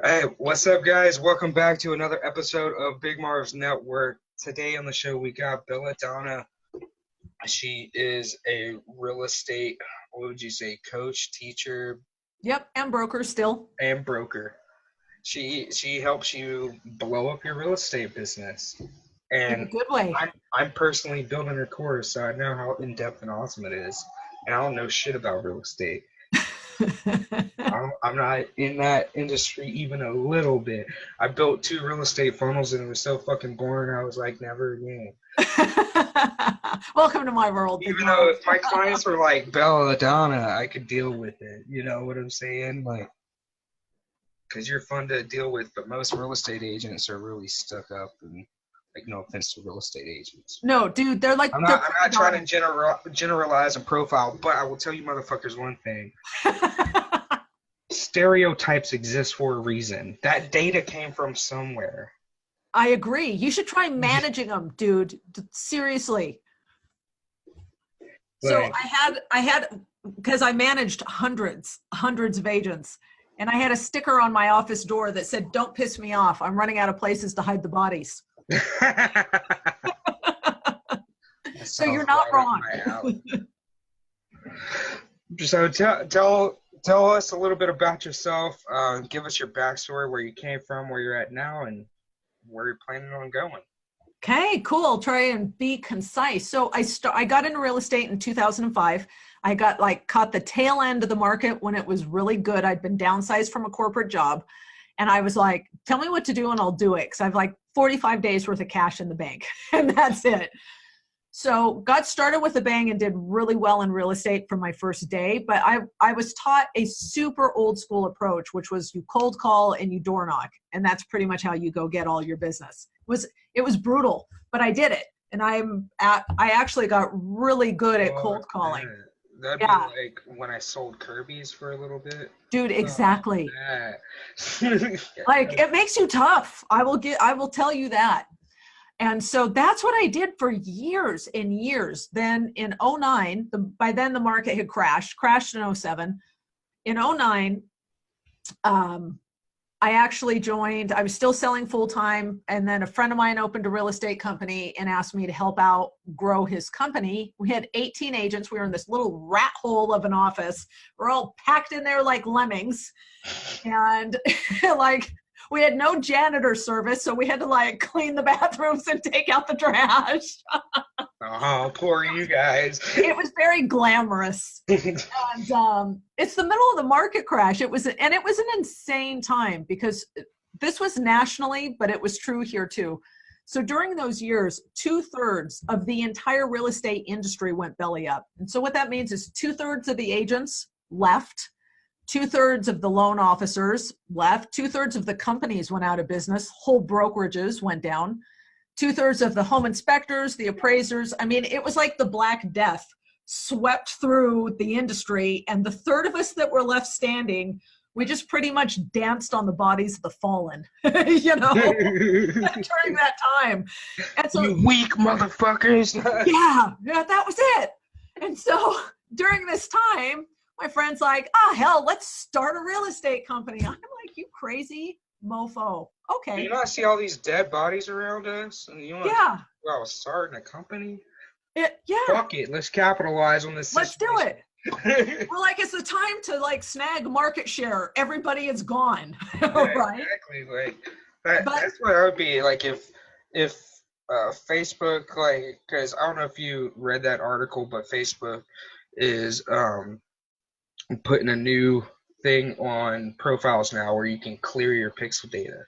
Hey, what's up, guys? Welcome back to another episode of Big Marv's Network. Today on the show, we got Belladonna. She is a real estate, what would you say, coach, teacher, Yep, and broker still. and broker. She helps you blow up your real estate business. In a And good way. I'm personally building her course, so I know how in depth and awesome it is. And I don't know shit about real estate. I'm not in that industry even a little bit. I built 2 real estate funnels and it was so fucking boring. I was like, never again. Welcome to my world. Even though if my clients were like Belladonna, I could deal with it. You know what I'm saying? Like, because you're fun to deal with, but most real estate agents are really stuck up and, like, no offense to real estate agents. No, dude, they're like. I'm not trying to generalize and profile, but I will tell you motherfuckers one thing. Stereotypes exist for a reason. That data came from somewhere. I agree. You should try managing them, dude. Seriously. So I had because I managed hundreds of agents, and I had a sticker on my office door that said, "Don't piss me off. I'm running out of places to hide the bodies." So you're not wrong. So tell us a little bit about yourself. Give us your backstory, where you came from, where you're at now, and where you're planning on going. Okay, cool. I'll try and be concise. So I got into real estate in 2005. I caught the tail end of the market when it was really good. I'd been downsized from a corporate job. And I was like, tell me what to do and I'll do it. Because I've like 45 days worth of cash in the bank. And that's it. So got started with a bang and did really well in real estate from my first day. But I was taught a super old school approach, which was you cold call and you door knock. And that's pretty much how you go get all your business. It was brutal, but I did it. And I actually got really good at cold calling. Man. That'd be like when I sold Kirby's for a little bit. Dude, exactly. Like, it makes you tough. I will tell you that. And so that's what I did for years and years. Then in 2009, by then the market had crashed in 2007. In 2009, I actually joined, I was still selling full time. And then a friend of mine opened a real estate company and asked me to help out grow his company. We had 18 agents. We were in this little rat hole of an office. We're all packed in there like lemmings. And like, we had no janitor service, so we had to like clean the bathrooms and take out the trash. Oh, poor you guys. It was very glamorous. And it's the middle of the market crash. It was an insane time because this was nationally, but it was true here too. So during those years, 2/3 of the entire real estate industry went belly up. And so what that means is 2/3 of the agents left. 2/3 of the loan officers left. 2/3 of the companies went out of business. Whole brokerages went down. 2/3 of the home inspectors, the appraisers. I mean, it was like the Black Death swept through the industry. And the third of us that were left standing, we just pretty much danced on the bodies of the fallen, you know, during that time. And so, you weak motherfuckers. yeah, that was it. And so during this time, my friend's like, hell, let's start a real estate company. I'm like, you crazy mofo. Okay. Do you not see all these dead bodies around us? And you want well, starting a company? Fuck it. Let's capitalize on this Let's situation. do it. We're like, it's the time to like snag market share. Everybody is gone. Yeah, right? Exactly. Like that's what I would be like if Facebook, like, because I don't know if you read that article, but Facebook is putting a new thing on profiles now where you can clear your pixel data.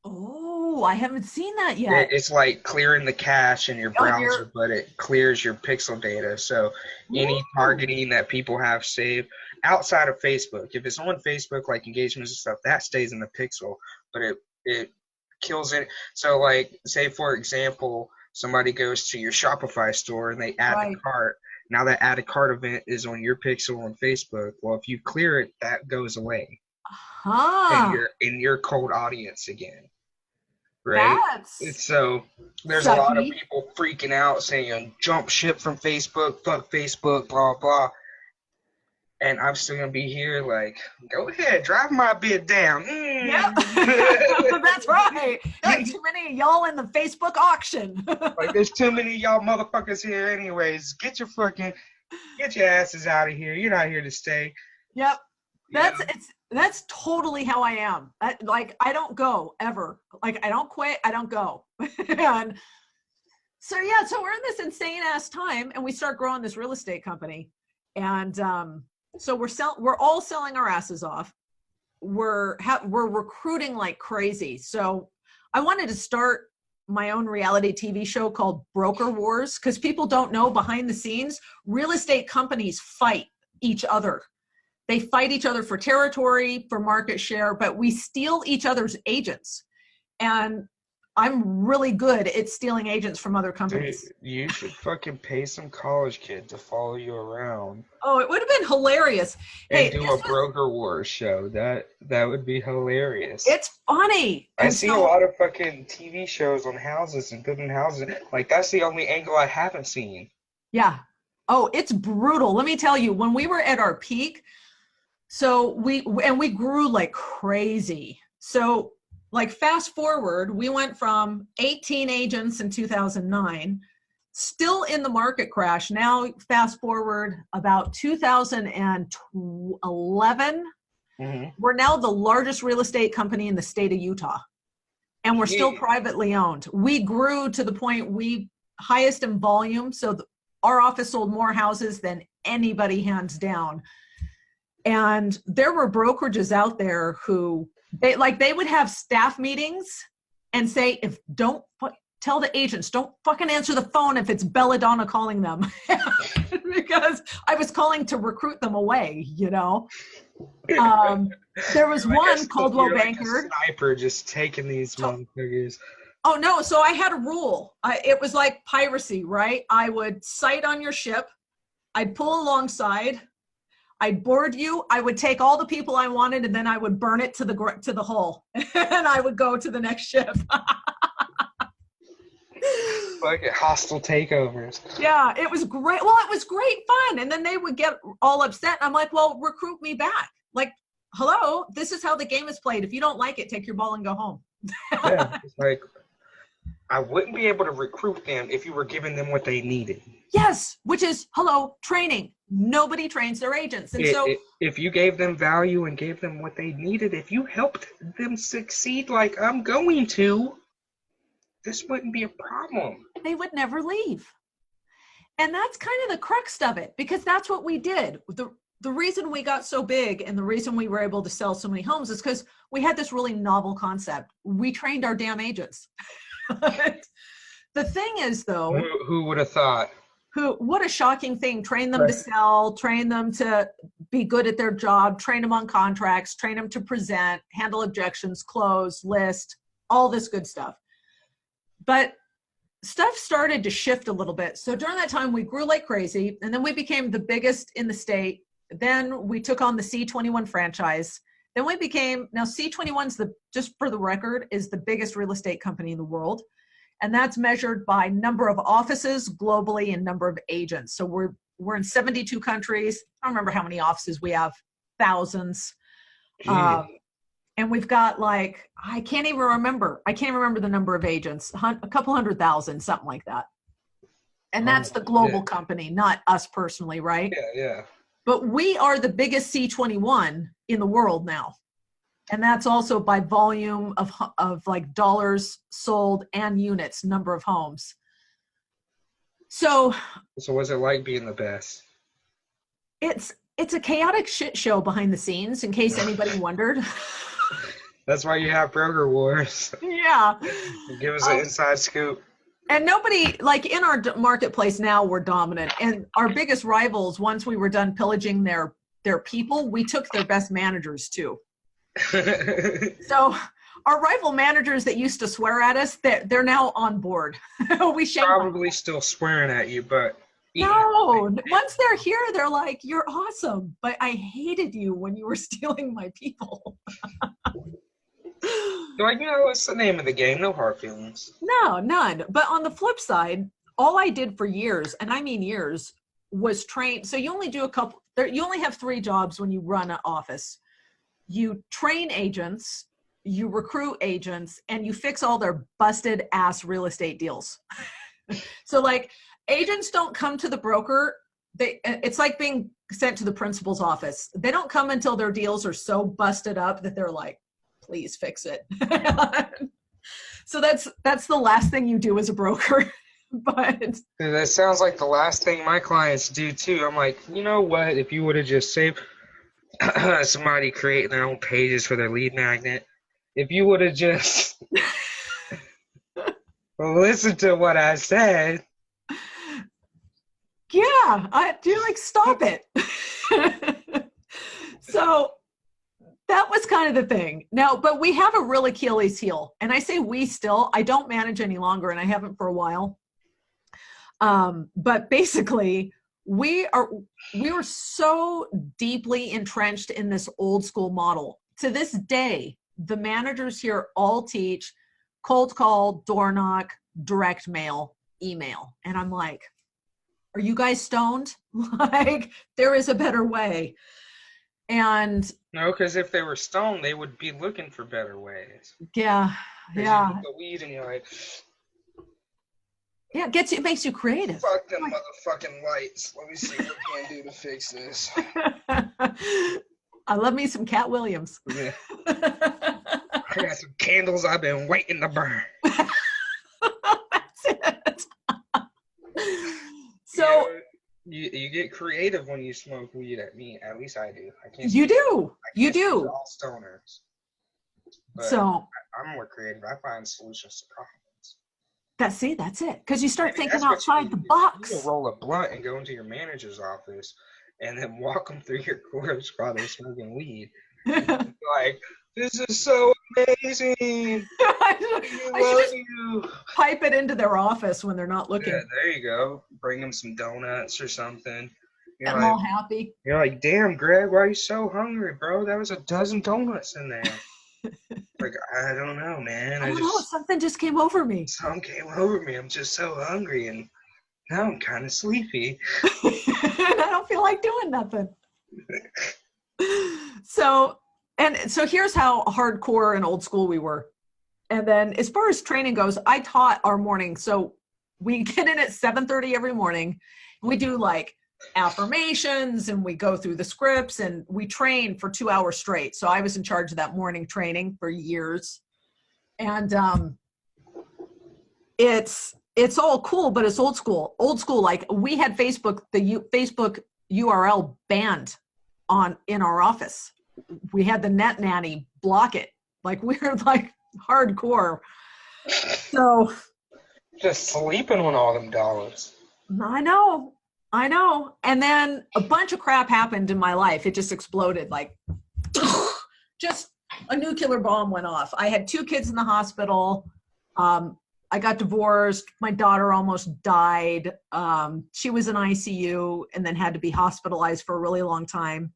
Oh, I haven't seen that yet. It's like clearing the cache in your browser, but it clears your pixel data. So any targeting that people have saved outside of Facebook, if it's on Facebook, like engagements and stuff, that stays in the pixel, but it kills it. So like, say for example, somebody goes to your Shopify store and they add the cart. Now that add a cart event is on your pixel on Facebook. Well, if you clear it, that goes away. And you're in your cold audience again. Right? So there's a lot of people freaking out saying jump ship from Facebook, fuck Facebook, blah, blah. And I'm still gonna be here like, go ahead, drive my bid down. Yep. That's right. Like too many of y'all in the Facebook auction. Like there's too many of y'all motherfuckers here anyways. Get your asses out of here. You're not here to stay. Yep. That's totally how I am. Like I don't go ever. Like I don't quit, I don't go. And so we're in this insane ass time and we start growing this real estate company. And so we're all selling our asses off. We're recruiting like crazy. So I wanted to start my own reality TV show called Broker Wars, because people don't know behind the scenes, real estate companies fight each other. They fight each other for territory, for market share, but we steal each other's agents. And I'm really good at stealing agents from other companies. Dude, you should fucking pay some college kid to follow you around. Oh, it would have been hilarious. And do a Broker Wars show. That would be hilarious. It's funny. I see a lot of fucking TV shows on houses and building houses. Like, that's the only angle I haven't seen. Yeah. Oh, it's brutal. Let me tell you, when we were at our peak, so we grew like crazy. So like fast forward, we went from 18 agents in 2009, still in the market crash. Now fast forward about 2011, we're now the largest real estate company in the state of Utah. And we're still privately owned. We grew to the point highest in volume. So our office sold more houses than anybody hands down. And there were brokerages out there who they would have staff meetings and say, tell the agents, don't fucking answer the phone if it's Belladonna calling them. Because I was calling to recruit them away, you know. There was one Coldwell Banker. Like a sniper just taking these motherfuckers. Oh no, so I had a rule. It was like piracy, right? I would sight on your ship, I'd pull alongside, I'd board you, I would take all the people I wanted, and then I would burn it to the hull. And I would go to the next ship. Like hostile takeovers. Yeah, it was great. Well, it was great fun. And then they would get all upset. I'm like, well, recruit me back. Like, hello, this is how the game is played. If you don't like it, take your ball and go home. Yeah, it's like, I wouldn't be able to recruit them if you were giving them what they needed. Yes, which is, training. Nobody trains their agents. And if you gave them value and gave them what they needed, if you helped them succeed like I'm going to, this wouldn't be a problem. They would never leave. And that's kind of the crux of it, because that's what we did. The reason we got so big and the reason we were able to sell so many homes is because we had this really novel concept. We trained our damn agents. The thing is, though, who would have thought? What a shocking thing. Train them to sell, train them to be good at their job, train them on contracts, train them to present, handle objections, close, list, all this good stuff. But stuff started to shift a little bit. So during that time, we grew like crazy, and then we became the biggest in the state. Then we took on the C21 franchise. Then we became, now C21's just for the record, is the biggest real estate company in the world. And that's measured by number of offices globally and number of agents. So we're in 72 countries. I don't remember how many offices we have, thousands. And we've got I can't even remember. I can't remember the number of agents, a couple 100,000, something like that. And that's the global company, not us personally, right? Yeah. But we are the biggest C21 in the world now. And that's also by volume of like dollars sold and units, number of homes. So what's it like being the best? It's a chaotic shit show behind the scenes, in case anybody wondered. That's why you have Broker Wars. Yeah. Give us an inside scoop. And nobody, in our marketplace now, we're dominant. And our biggest rivals, once we were done pillaging their people, we took their best managers too. So our rival managers that used to swear at us, they're now on board. We probably still swearing at you, but no, once they're here, they're like, you're awesome, but I hated you when you were stealing my people. What's the name of the game? No hard feelings. No, none. But on the flip side, all I did for years, and I mean years, was train. So you only do you only have 3 jobs when you run an office. You train agents, you recruit agents, and you fix all their busted ass real estate deals. So like agents don't come to the broker. It's like being sent to the principal's office. They don't come until their deals are so busted up that they're like, please fix it. So that's the last thing you do as a broker. But that sounds like the last thing my clients do too. I'm like, you know what? If you would have just saved somebody creating their own pages for their lead magnet, if you would have just listened to what I said. Yeah, I do, like, stop it. So that was kind of the thing. Now, but we have a real Achilles heel. And I say we still, I don't manage any longer, and I haven't for a while. But basically, we were so deeply entrenched in this old school model. To this day, the managers here all teach cold call, door knock, direct mail, email. And I'm like, are you guys stoned? Like, there is a better way. And no, because if they were stoned, they would be looking for better ways. Yeah. You get the weed and you're like, yeah, it makes you creative. Fuck them motherfucking lights. Let me see what I can do to fix this. I love me some Cat Williams. Yeah. I got some candles I've been waiting to burn. That's it. So you get creative when you smoke weed. At least I do. I can't. You do. You do. All stoners. But so I'm more creative. I find solutions to problems. That's it. Because you start thinking outside the box. You can roll a blunt and go into your manager's office and then walk them through your course while they're smoking weed. Like, this is so amazing. I should just pipe it into their office when they're not looking. Yeah, there you go. Bring them some donuts or something. I'm all happy. You're like, damn, Greg, why are you so hungry, bro? That was a dozen donuts in there. Like, I don't know, man. I don't know. Something just came over me. Something came over me. I'm just so hungry, and now I'm kind of sleepy. I don't feel like doing nothing. So here's how hardcore and old school we were. And then as far as training goes, I taught our morning. So we get in at 7:30 every morning. We do like affirmations and we go through the scripts and we train for 2 hours straight. So I was in charge of that morning training for years. And it's all cool, but it's old school. Old school, like we had Facebook URL banned in our office. We had the net nanny block it. Like we were like hardcore. So just sleeping on all them dollars. I know. And then a bunch of crap happened in my life. It just exploded. Like just a nuclear bomb went off. I had 2 kids in the hospital. I got divorced. My daughter almost died. She was in ICU and then had to be hospitalized for a really long time.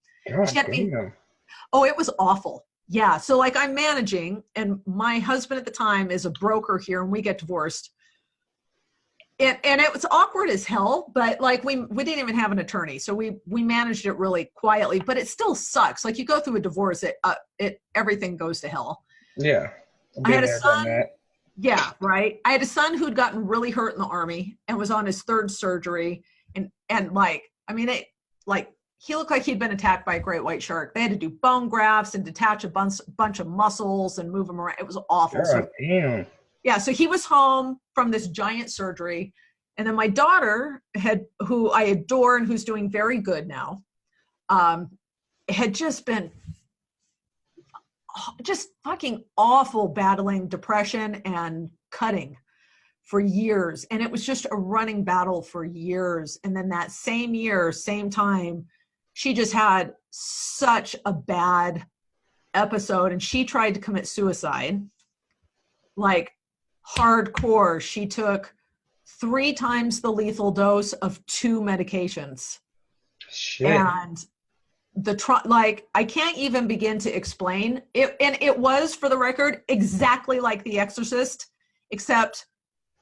Oh, it was awful. Yeah. So like I'm managing and my husband at the time is a broker here and we get divorced. And it was awkward as hell, but like we didn't even have an attorney. So we managed it really quietly, but it still sucks. Like you go through a divorce, everything goes to hell. Yeah. I had a son. Yeah, right. I had a son who'd gotten really hurt in the Army and was on his 3rd surgery. And like, I mean, he looked like he'd been attacked by a great white shark. They had to do bone grafts and detach a bunch of muscles and move him around. It was awful. God, damn. Yeah, so he was home from this giant surgery. And then my daughter, who I adore and who's doing very good now, had just been just fucking awful battling depression and cutting for years. And it was just a running battle for years. And then that same year, same time, she just had such a bad episode and she tried to commit suicide. Like hardcore. She took 3 times the lethal dose of 2 medications. Shit. And I can't even begin to explain it. And it was, for the record, exactly like The Exorcist, except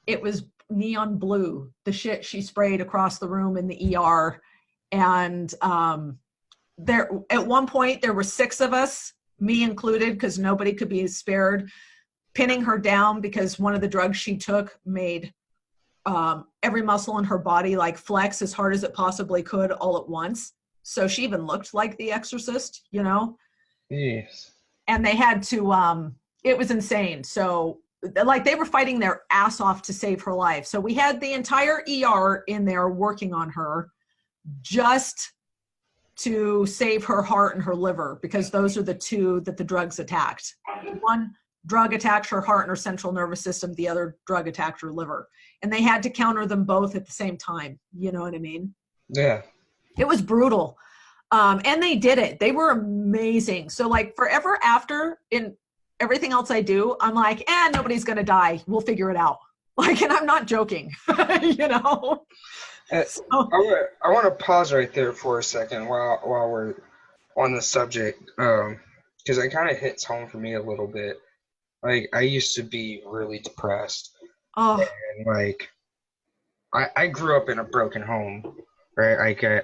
it was neon blue, the shit she sprayed across the room in the ER. And there, at one point, there were 6 of us, me included, because nobody could be spared, pinning her down because one of the drugs she took made every muscle in her body like flex as hard as it possibly could all at once. So she even looked like the Exorcist, you know? Yes. And they had to, it was insane. So like they were fighting their ass off to save her life. So we had the entire ER in there working on her just to save her heart and her liver, because those are the 2 that the drugs attacked. One drug attacked her heart and her central nervous system. The other drug attacked her liver. And they had to counter them both at the same time. You know what I mean? Yeah. It was brutal. And they did it. They were amazing. So like forever after, in everything else I do, I'm like, nobody's going to die. We'll figure it out. Like, and I'm not joking, you know? So. I want to pause right there for a second while we're on the subject, because it kind of hits home for me a little bit. Like, I used to be really depressed. Oh. And, like, I grew up in a broken home, right?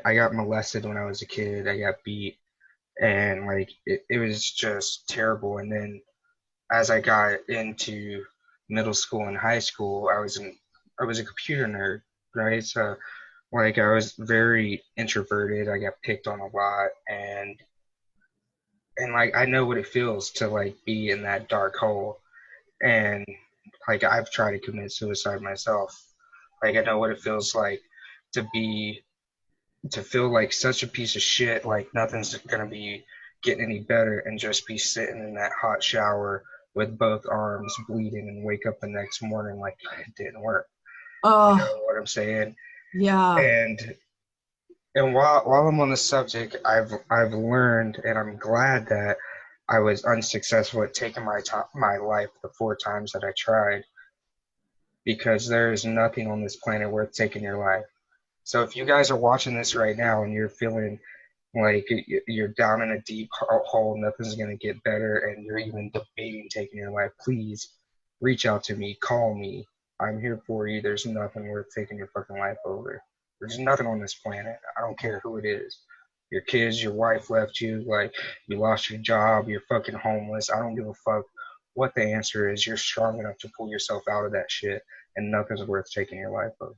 I got molested when I was a kid. I got beat. And, like, it was just terrible. And then as I got into middle school and high school, I was a computer nerd, right? So, like, I was very introverted. I got picked on a lot. And like, I know what it feels to, like, be in that dark hole. And, like, I've tried to commit suicide myself. Like, I know what it feels like to feel like such a piece of shit, like nothing's going to be getting any better, and just be sitting in that hot shower with both arms bleeding and wake up the next morning like it didn't work. Oh. You know what I'm saying? Yeah. And while I'm on the subject, I've learned, and I'm glad that I was unsuccessful at taking my life the 4 times that I tried, because there is nothing on this planet worth taking your life. So if you guys are watching this right now and you're feeling like you're down in a deep hole, nothing's going to get better, and you're even debating taking your life, please reach out to me, call me. I'm here for you. There's nothing worth taking your fucking life over. There's nothing on this planet. I don't care who it is. Your kids, your wife left you, like you lost your job, you're fucking homeless. I don't give a fuck what the answer is. You're strong enough to pull yourself out of that shit, and nothing's worth taking your life over.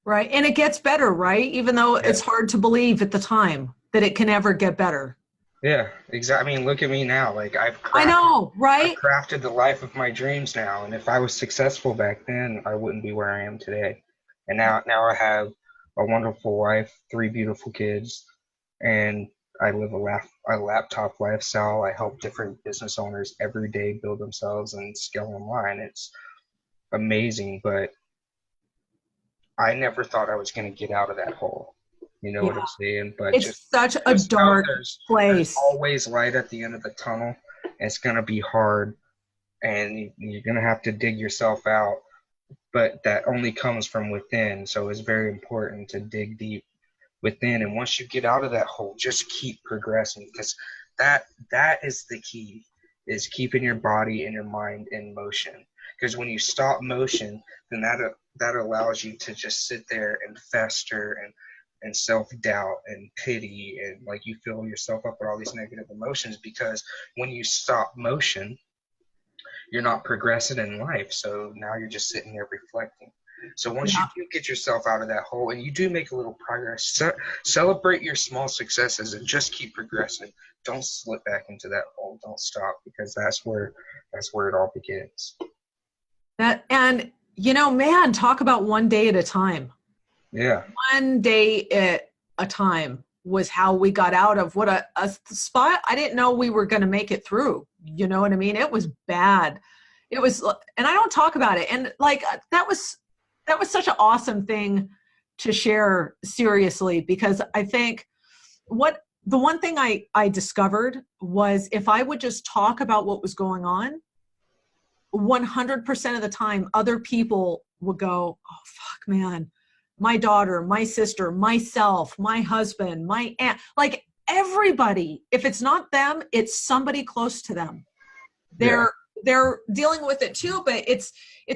Right. And it gets better, right? Even though it's hard to believe at the time that it can ever get better. Yeah, exactly. I mean, look at me now. Like, I know, right? I've crafted the life of my dreams now. And if I was successful back then, I wouldn't be where I am today. And now I have a wonderful wife, 3 beautiful kids, and I live a laptop lifestyle. I help different business owners every day build themselves and scale online. It's amazing, but I never thought I was going to get out of that hole. You know what I'm saying? But it's such a dark place. There's always light at the end of the tunnel. It's going to be hard, and you're going to have to dig yourself out. But that only comes from within. So it's very important to dig deep within. And once you get out of that hole, just keep progressing, because that is the key, is keeping your body and your mind in motion. Because when you stop motion, then that allows you to just sit there and fester and self-doubt and pity, and like you fill yourself up with all these negative emotions, because when you stop motion, you're not progressing in life. So now you're just sitting there reflecting. So once you do get yourself out of that hole and you do make a little progress, celebrate your small successes and just keep progressing. Don't slip back into that hole. Don't stop, because that's where it all begins. And you know, man, talk about one day at a time. Yeah. One day at a time was how we got out of what a spot I didn't know we were going to make it through. You know what I mean? It was bad. It was, and I don't talk about it. And like, that was such an awesome thing to share seriously, because I think the one thing I discovered was, if I would just talk about what was going on, 100% of the time, other people would go, oh, fuck, man, my daughter, my sister, myself, my husband, my aunt, like everybody, if it's not them, it's somebody close to them. They're dealing with it too, but it's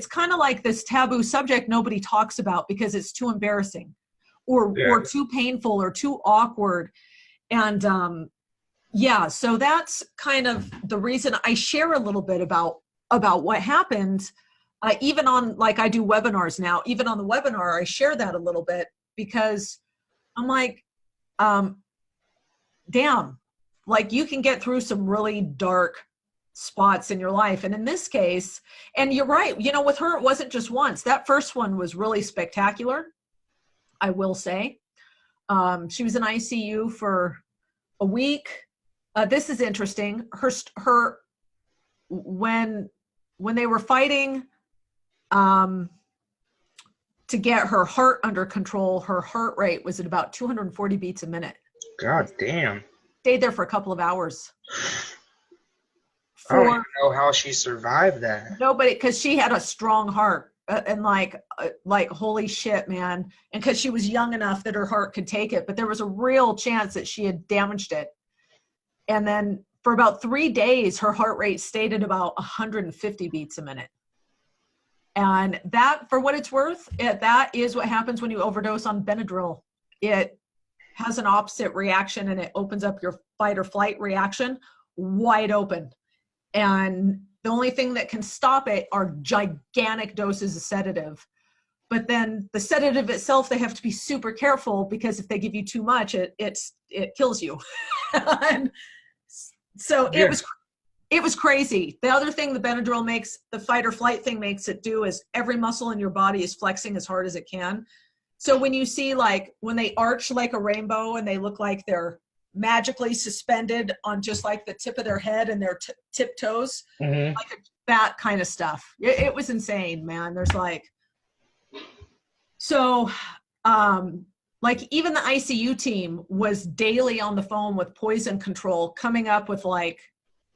kind of like this taboo subject nobody talks about because it's too embarrassing or too painful or too awkward. And yeah, so that's kind of the reason I share a little bit about what happened. Even on, like, I do webinars now, even on the webinar, I share that a little bit because I'm like, damn, like you can get through some really dark spots in your life. And in this case, and you're right, you know, with her, it wasn't just once. That first one was really spectacular, I will say. She was in ICU for a week. This is interesting. Her when they were fighting to get her heart under control, her heart rate was at about 240 beats a minute. God damn. Stayed there for a couple of hours. I don't even know how she survived that. Nobody, because she had a strong heart, and like holy shit, man. And because she was young enough that her heart could take it, but there was a real chance that she had damaged it. And then for about 3 days, her heart rate stayed at about 150 beats a minute. And that, for what it's worth, that is what happens when you overdose on Benadryl. It has an opposite reaction, and it opens up your fight or flight reaction wide open. And the only thing that can stop it are gigantic doses of sedative. But then the sedative itself, they have to be super careful, because if they give you too much, it kills you. And so yeah. It was crazy. The other thing the Benadryl makes, the fight or flight thing makes it do, is every muscle in your body is flexing as hard as it can. So when you see, like, when they arch like a rainbow and they look like they're magically suspended on just like the tip of their head and their tiptoes, like that kind of stuff. It was insane, man. There's like, so, like even the ICU team was daily on the phone with poison control, coming up with like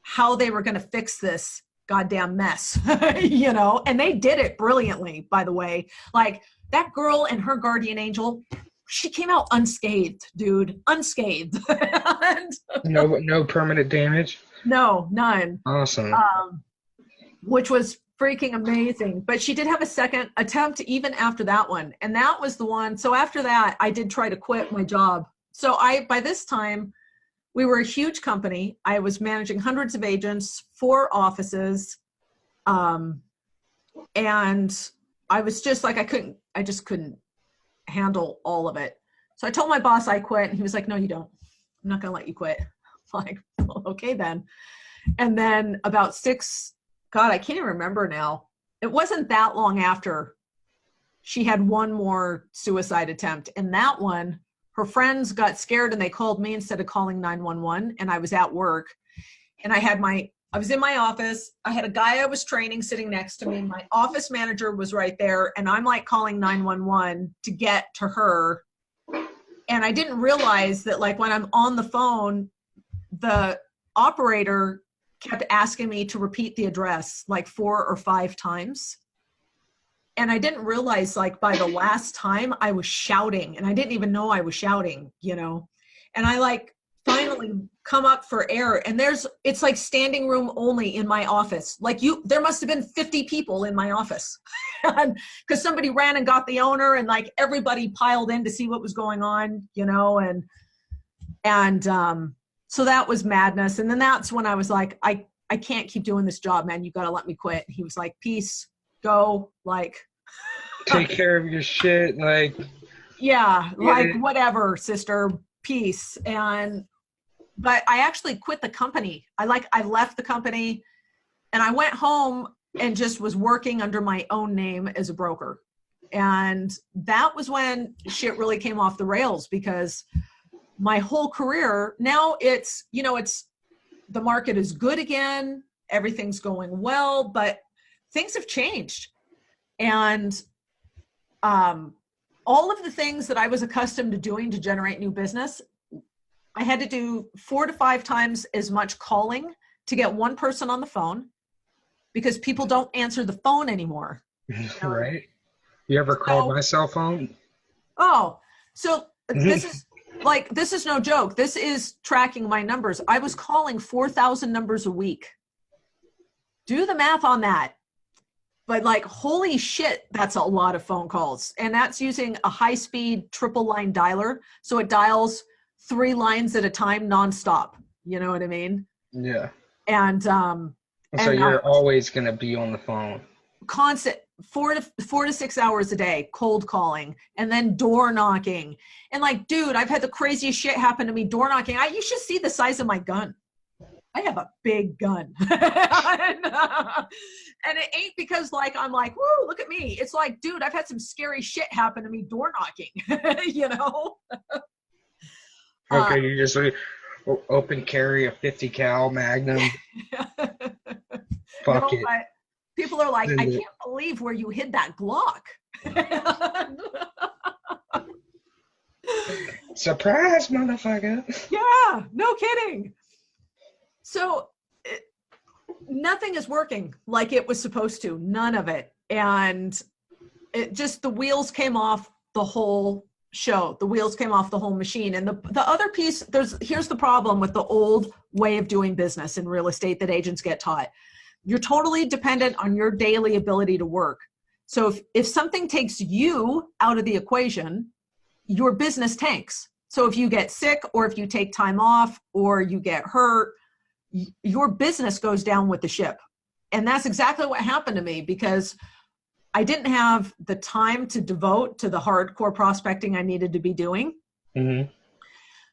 how they were going to fix this goddamn mess, you know, and they did it brilliantly, by the way. Like that girl and her guardian angel, she came out unscathed, dude, unscathed. No permanent damage? No, none. Awesome. Which was freaking amazing. But she did have a second attempt even after that one. And that was the one. So after that, I did try to quit my job. So by this time, we were a huge company. I was managing hundreds of agents, 4 offices. And I was just like, I just couldn't handle all of it. So I told my boss I quit, and he was like, no, you don't. I'm not going to let you quit. I'm like, well, okay then. And then about 6, God, I can't even remember now. It wasn't that long after, she had one more suicide attempt. And that one, her friends got scared and they called me instead of calling 911. And I was at work, and I was in my office. I had a guy I was training sitting next to me. My office manager was right there. And I'm like calling 911 to get to her. And I didn't realize that, like, when I'm on the phone, the operator kept asking me to repeat the address like 4 or 5 times. And I didn't realize, like, by the last time I was shouting, and I didn't even know I was shouting, you know. And I like finally come up for air, and it's like standing room only in my office. Like there must have been 50 people in my office, because somebody ran and got the owner, and like everybody piled in to see what was going on, you know. And so that was madness. And then that's when I was like, I can't keep doing this job, man. You got to let me quit. He was like, peace, go, like, take care of your shit. Like, yeah, like whatever, sister, peace. But I actually quit the company. I left the company, and I went home and just was working under my own name as a broker. And that was when shit really came off the rails, because my whole career now, it's, you know, the market is good again. Everything's going well, but things have changed. And all of the things that I was accustomed to doing to generate new business, I had to do 4 to 5 times as much calling to get one person on the phone, because people don't answer the phone anymore. Right. You ever called my cell phone? Oh, so this is no joke. This is tracking my numbers. I was calling 4,000 numbers a week. Do the math on that. But like, holy shit, that's a lot of phone calls. And that's using a high-speed triple line dialer. So it dials 3 lines at a time nonstop. You know what I mean? Yeah. And so you're always going to be on the phone. Constant 4 to 6 hours a day, cold calling, and then door knocking. And like, dude, I've had the craziest shit happen to me door knocking. You should see the size of my gun. I have a big gun. And it ain't because like, I'm like, woo, look at me. It's like, dude, I've had some scary shit happen to me door knocking, you know? Okay, you just open carry a 50 cal Magnum. Fuck it. But people are like, I can't believe where you hid that Glock. Surprise, motherfucker. Yeah, no kidding. So nothing is working like it was supposed to. None of it. And it just, the wheels came off the whole show. The wheels came off the whole machine. And the other piece, here's the problem with the old way of doing business in real estate that agents get taught. You're totally dependent on your daily ability to work. So if something takes you out of the equation, your business tanks. So if you get sick or if you take time off or you get hurt, your business goes down with the ship. And that's exactly what happened to me because I didn't have the time to devote to the hardcore prospecting I needed to be doing. Mm-hmm.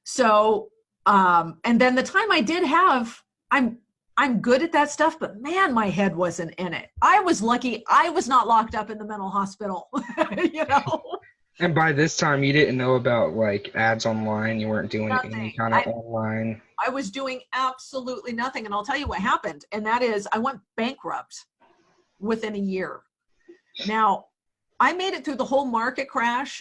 So, and then the time I did have, I'm good at that stuff, but man, my head wasn't in it. I was lucky I was not locked up in the mental hospital, you know? And by this time, you didn't know about like ads online. You weren't doing nothing. Any kind of online. I was doing absolutely nothing. And I'll tell you what happened. And that is I went bankrupt within a year. Now, I made it through the whole market crash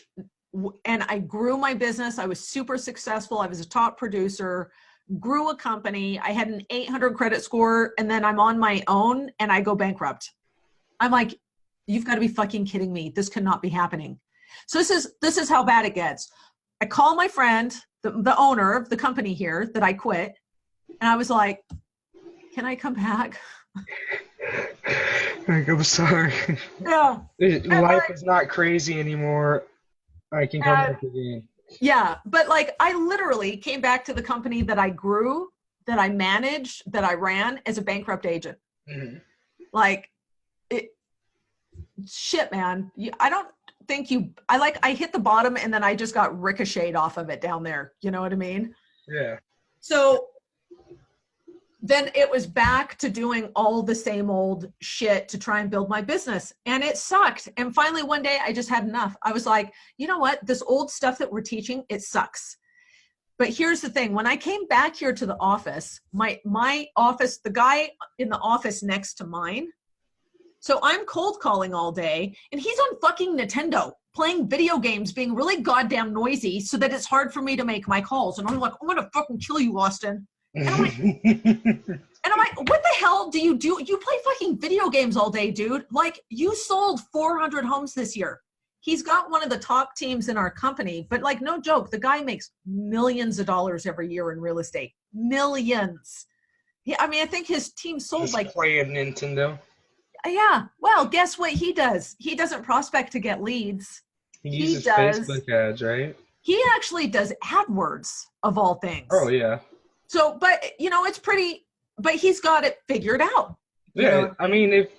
and I grew my business. I was super successful. I was a top producer, grew a company. I had an 800 credit score and then I'm on my own and I go bankrupt. I'm like, you've got to be fucking kidding me. This cannot be happening. So this is how bad it gets. I call my friend, the owner of the company here that I quit. And I was like, can I come back? Like, I'm sorry. Yeah. Life is not crazy anymore. I can come back again. Yeah. But like, I literally came back to the company that I grew, that I managed, that I ran as a bankrupt agent. Mm-hmm. Like, shit, man. I don't think I hit the bottom and then I just got ricocheted off of it down there. You know what I mean? Yeah. So then it was back to doing all the same old shit to try and build my business. And it sucked. And finally, one day I just had enough. I was like, you know what? This old stuff that we're teaching, it sucks. But here's the thing. When I came back here to the office, my office, the guy in the office next to mine, so I'm cold calling all day and he's on fucking Nintendo playing video games, being really goddamn noisy so that it's hard for me to make my calls. And I'm like, I'm going to fucking kill you, Austin. And I'm like, what the hell do? You play fucking video games all day, dude. Like, you sold 400 homes this year. He's got one of the top teams in our company, but like, no joke, the guy makes millions of dollars every year in real estate. Millions. Yeah, I mean, I think his team sold just like playing Nintendo. Yeah. Well, guess what he does? He doesn't prospect to get leads. He uses Facebook ads, right? He actually does AdWords of all things. Oh, yeah. So, but, you know, but he's got it figured out. Yeah. Know? I mean, if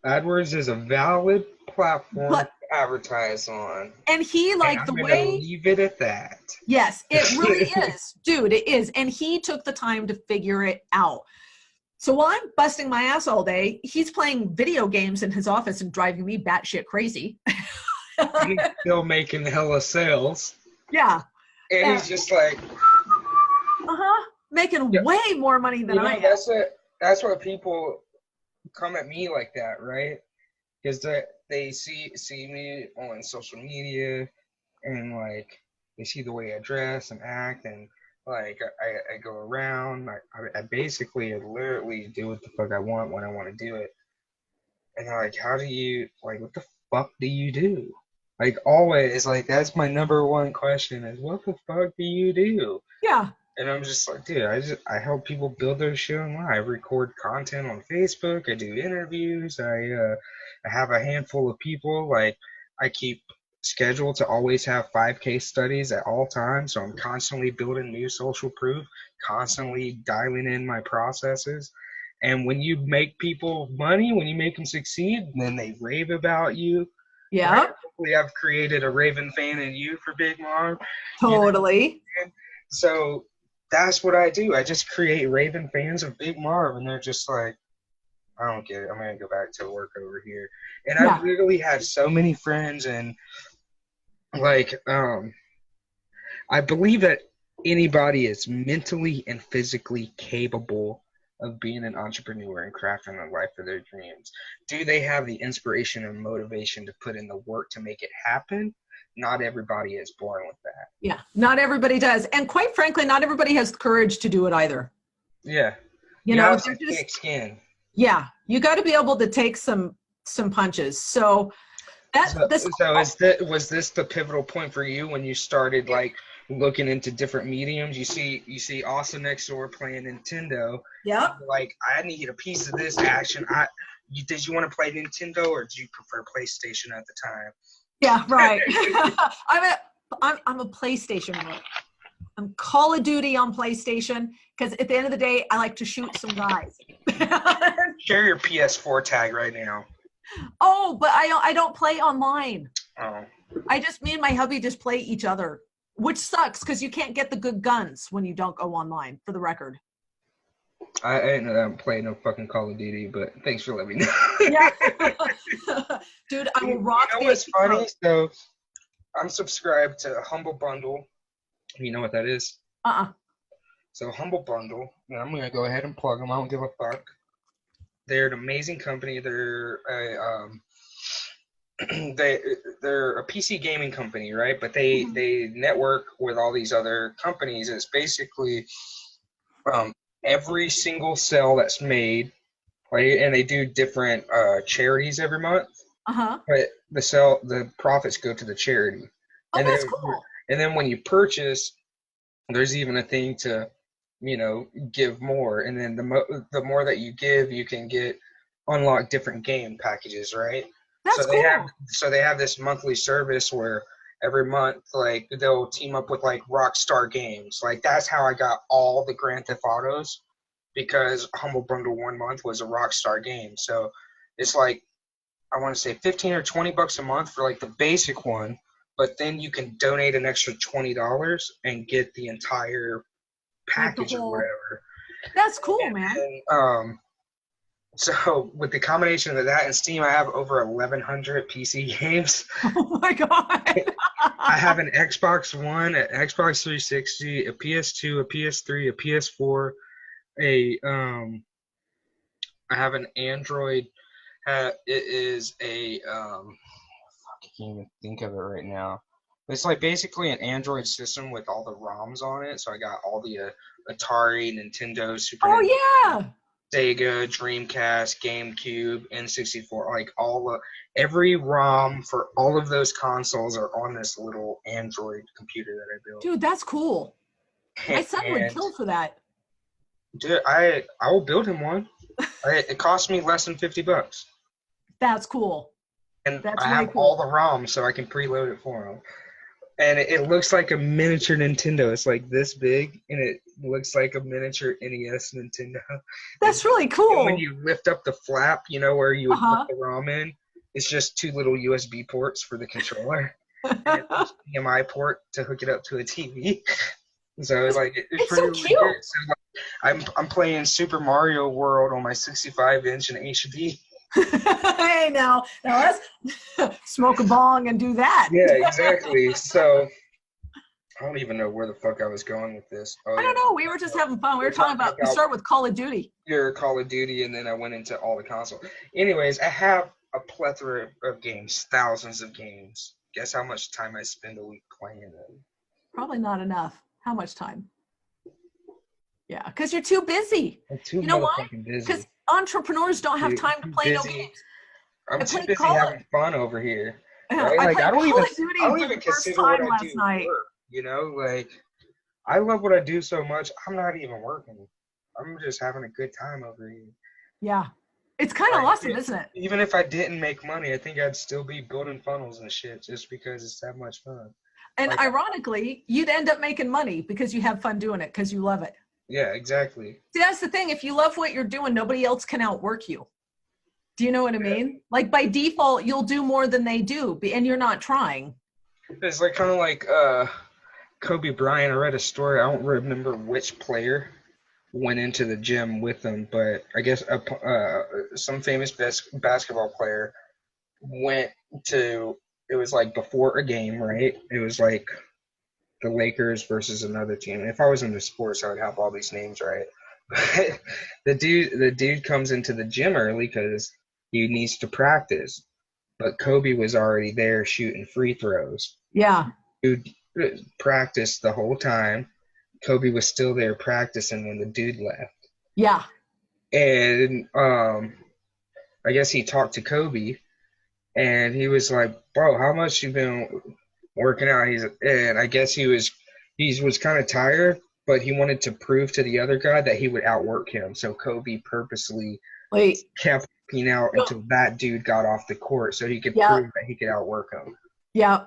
AdWords is a valid platform to advertise on. And he the way. Leave it at that. Yes, it really is. Dude, it is. And he took the time to figure it out. So while I'm busting my ass all day, he's playing video games in his office and driving me batshit crazy. He's still making hella sales. Yeah. And he's just like... Making way more money than I am. That's what people come at me like that, right? Because they see me on social media and, like, they see the way I dress and act and... Like, I go around, I basically literally do what the fuck I want when I want to do it. And they're like, how do you, like, what the fuck do you do? Like, always, like, that's my number one question is, what the fuck do you do? Yeah. And I'm just like, dude, I help people build their shit online. I record content on Facebook. I do interviews. I have a handful of people. Like, I keep schedule to always have 5 case studies at all times. So I'm constantly building new social proof, constantly dialing in my processes. And when you make people money, when you make them succeed, then they rave about you. Yeah. Right? Hopefully I've created a Raven fan in you for Big Marv. Totally. You know? So that's what I do. I just create Raven fans of Big Marv, and they're just like, I don't get it. I'm going to go back to work over here. And Yeah. I've literally had so many friends, and like, I believe that anybody is mentally and physically capable of being an entrepreneur and crafting the life of their dreams. Do they have the inspiration and motivation to put in the work to make it happen? Not everybody is born with that. Yeah, not everybody does. And quite frankly, not everybody has the courage to do it either. Yeah. You know, they're just thick skin. Yeah, you got to be able to take some punches. So was this the pivotal point for you when you started like looking into different mediums? You see Austin next door playing Nintendo. Yeah. Like, I need a piece of this action. Did you want to play Nintendo, or did you prefer PlayStation at the time? Yeah, right. I'm a PlayStation nerd. I'm Call of Duty on PlayStation because at the end of the day, I like to shoot some guys. Share your PS4 tag right now. Oh, but I don't play online. Oh. Me and my hubby just play each other, which sucks because you can't get the good guns when you don't go online, for the record. I didn't know that I'm playing no fucking Call of Duty, but thanks for letting me know. Yeah. Dude, I will rock. You know what's funny? So I'm subscribed to Humble Bundle. You know what that is? So Humble Bundle, and I'm gonna go ahead and plug them. I don't give a fuck. They're an amazing company. They're they're a PC gaming company, right? But they network with all these other companies. It's basically every single sale that's made, right? And they do different charities every month. But the profits go to the charity. Oh, that's cool. And then when you purchase, there's even a thing to, give more. And then the more that you give, you can unlock different game packages, right? That's cool. They have this monthly service where every month, like, they'll team up with like Rockstar Games. Like, that's how I got all the Grand Theft Autos, because Humble Bundle 1 month was a Rockstar game. So it's like, I want to say $15 or $20 a month for like the basic one, but then you can donate an extra $20 and get the entire package or whatever. That's cool, man. So with the combination of that and Steam, I have over 1,100 PC games. Oh my god! I have an Xbox One, an Xbox 360, a PS2, a PS3, a PS4, I have an Android. It is I can't even think of it right now. It's like basically an Android system with all the ROMs on it. So I got all the Atari, Nintendo, Super Nintendo, Sega, Dreamcast, GameCube, N64, like every ROM for all of those consoles are on this little Android computer that I built. Dude, that's cool. My son would kill for that. Dude, I will build him one. It cost me less than $50. That's cool. And I have all the ROMs, so I can preload it for him. And it looks like a miniature Nintendo. It's like this big, and it looks like a miniature NES Nintendo. That's really cool. And when you lift up the flap, where you would put the ROM in, it's just 2 little USB ports for the controller. And an HDMI port to hook it up to a TV. So it's it's so cute. So, I'm playing Super Mario World on my 65-inch in HD. Hey, now let's smoke a bong and do that. Yeah, exactly. So I don't even know where the fuck I was going with this. I don't know. We were just having fun. We were talking about. We start with Call of Duty. Your Call of Duty, and then I went into all the console. Anyways, I have a plethora of games, thousands of games. Guess how much time I spend a week playing them? Probably not enough. How much time? Yeah, because you're too busy. I'm too motherfucking busy. Because entrepreneurs don't have time to play no games. I'm too busy having fun over here. Right? I don't even consider what I do work. I love what I do so much. I'm not even working. I'm just having a good time over here. Yeah. It's kind of awesome, isn't it? Even if I didn't make money, I think I'd still be building funnels and shit just because it's that much fun. And like, ironically, you'd end up making money because you have fun doing it because you love it. Yeah, exactly. See, that's the thing. If you love what you're doing, nobody else can outwork you. Do you know what I mean? Like by default, you'll do more than they do, and you're not trying. It's like kind of like Kobe Bryant. I read a story. I don't remember which player went into the gym with him, but I guess some famous basketball player went to, it was like before a game, right? It was like the Lakers versus another team. If I was into sports, I would have all these names right. the dude comes into the gym early because he needs to practice, but Kobe was already there shooting free throws. Yeah. Dude practiced the whole time. Kobe was still there practicing when the dude left. Yeah. And I guess he talked to Kobe, and he was like, "Bro, how much you been working out?" And I guess he was kind of tired, but he wanted to prove to the other guy that he would outwork him. So Kobe purposely kept working out until that dude got off the court, so he could prove that he could outwork him. Yeah.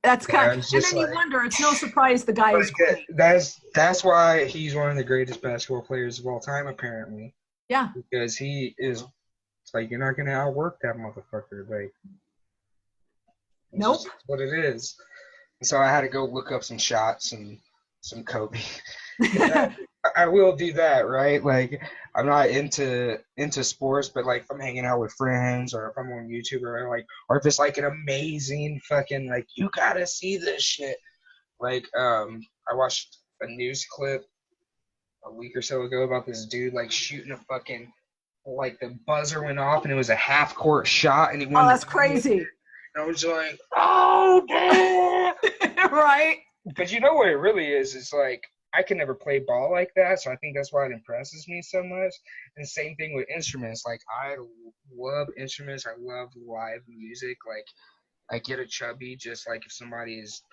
That's kind of, and then you wonder, it's no surprise the guy is great. That's why he's one of the greatest basketball players of all time, apparently. Yeah. Because he is, it's like, you're not going to outwork that motherfucker. Like, nope. That's what it is. And so I had to go look up some shots and some Kobe. I will do that, right? Like, I'm not into sports, but like if I'm hanging out with friends or if I'm on YouTube or if it's like an amazing fucking, like, you gotta see this shit. Like, I watched a news clip a week or so ago about this dude like shooting a fucking, like, the buzzer went off and it was a half court shot and he won. Oh, that's crazy. And I was like, oh, damn. Right. But you know what it really is? It's like, I can never play ball like that, so I think that's why it impresses me so much. And same thing with instruments. Like, I love instruments. I love live music. Like, I get a chubby just like if somebody is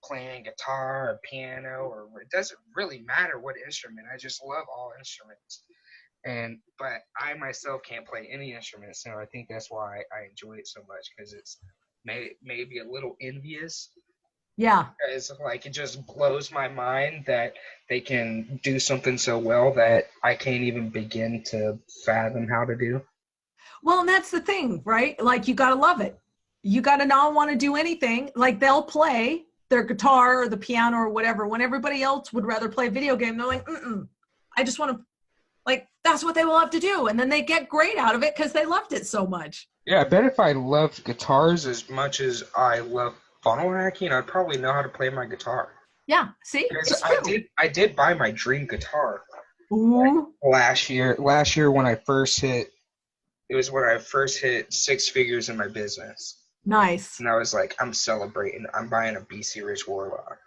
playing guitar or piano, or it doesn't really matter what instrument. I just love all instruments. But I myself can't play any instruments, so I think that's why I enjoy it so much, because it's maybe a little envious. Yeah. It's like, it just blows my mind that they can do something so well that I can't even begin to fathom how to do. Well, and that's the thing, right? Like, you got to love it. You got to not want to do anything. Like, they'll play their guitar or the piano or whatever when everybody else would rather play a video game. They're like, I just want to, like, that's what they will have to do. And then they get great out of it because they loved it so much. Yeah, I bet if I loved guitars as much as I love funnel hacking, I'd probably know how to play my guitar. Yeah, see? It's true. I did buy my dream guitar. Ooh. Last year when I first hit, it was when I first hit 6 figures in my business. Nice. And I was like, I'm celebrating. I'm buying a BC Rich Warlock.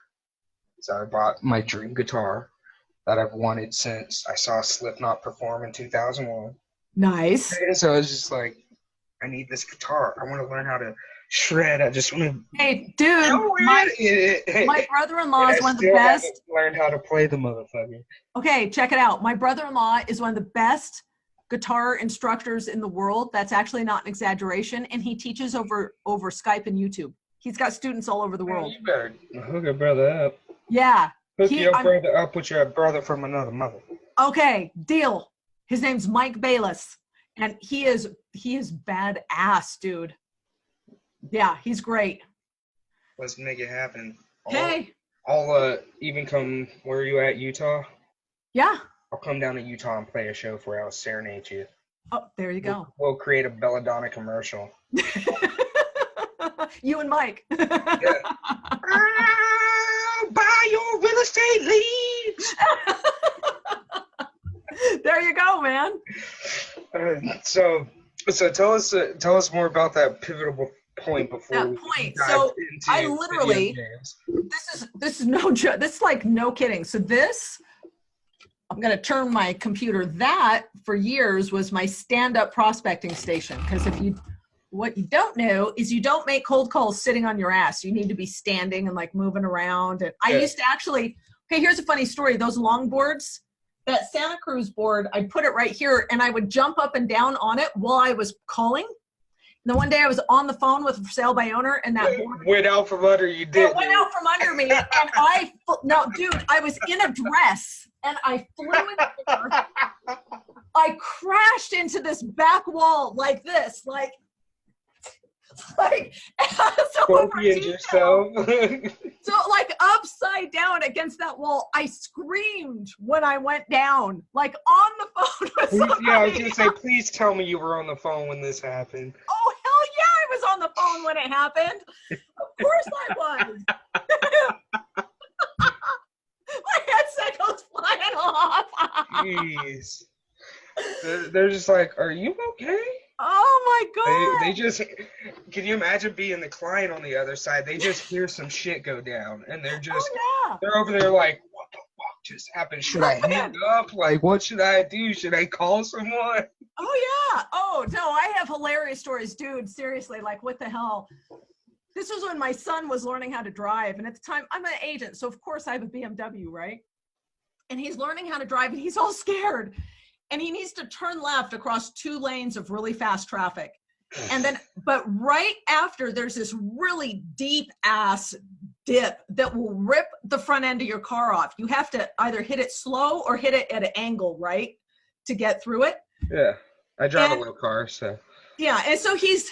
So I bought my dream guitar that I've wanted since I saw Slipknot perform in 2001. Nice. And so I was just like, I need this guitar. I want to learn how to shred. I just want to. Hey, dude, my brother-in-law is one of the best. Learn how to play the motherfucker. Okay, check it out. My brother-in-law is one of the best guitar instructors in the world. That's actually not an exaggeration, and he teaches over Skype and YouTube. He's got students all over the world. You better hook your brother up. Yeah. Hook your brother up with your brother from another mother. Okay, deal. His name's Mike Bayless, and he is badass, dude. Yeah, he's great. Let's make it happen. Okay. I'll even come, where are you at, Utah? Yeah. I'll come down to Utah and play a show for you. I'll serenade you. Oh, there you go. We'll create a Belladonna commercial. You and Mike. Yeah. Buy your real estate leads. There you go, man. So tell us more about that pivotal point before that point. So I literally, this is no joke. This is like no kidding. So this, I'm going to turn my computer. That for years was my stand-up prospecting station. Because what you don't know is you don't make cold calls sitting on your ass. You need to be standing and like moving around. And I used to actually, okay, here's a funny story. Those longboards, that Santa Cruz board, I'd put it right here and I would jump up and down on it while I was calling. And then one day I was on the phone with for sale by owner and that board went out from under you. Did it went out from under me, and I was in a dress and I flew in the air. I crashed into this back wall like this, like scorpion yourself. So like upside down against that wall. I screamed when I went down, like on the phone with somebody. Yeah, I was gonna say, please tell me you were on the phone when this happened. Oh hell yeah, I was on the phone when it happened. Of course I was. My headset goes flying off. Jeez. They're just like, are you okay? Oh my god. They just, can you imagine being the client on the other side? They just hear some shit go down and they're just, they're over there like, what the fuck just happened? Should I hang up? Like, what should I do? Should I call someone? Oh yeah. Oh no, I have hilarious stories, dude. Seriously, like what the hell? This was when my son was learning how to drive. And at the time, I'm an agent. So of course I have a BMW, right? And he's learning how to drive and he's all scared. And he needs to turn left across 2 lanes of really fast traffic. And then, but right after, there's this really deep ass dip that will rip the front end of your car off. You have to either hit it slow or hit it at an angle, right? To get through it. Yeah. I drive a little car, so. Yeah. And so he's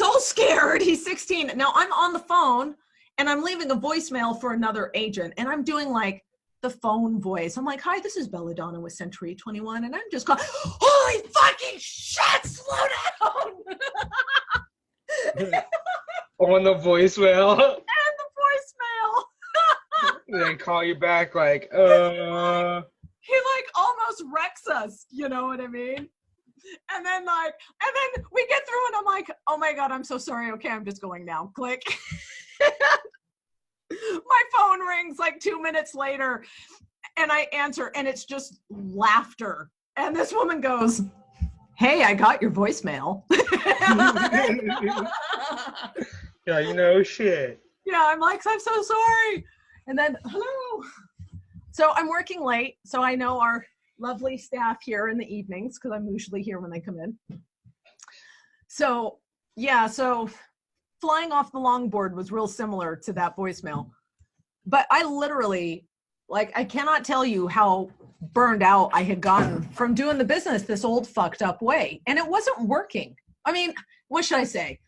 all scared. He's 16. Now I'm on the phone and I'm leaving a voicemail for another agent. And I'm doing like the phone voice. I'm like, hi, this is Belladonna with Century 21. And I'm just going, holy fucking shit, slow down. On the voicemail. And the voicemail. They call you back like, He like almost wrecks us. You know what I mean? And then we get through and I'm like, oh my God, I'm so sorry. Okay, I'm just going now. Click. My phone rings like 2 minutes later and I answer and it's just laughter. And this woman goes, hey, I got your voicemail. Yeah, you know, shit. Yeah, I'm like, I'm so sorry. And then, hello. So I'm working late. So I know our lovely staff here in the evenings because I'm usually here when they come in. So, yeah, so flying off the longboard was real similar to that voicemail. But I literally, like, I cannot tell you how burned out I had gotten from doing the business this old fucked up way. And it wasn't working. I mean, what should I say?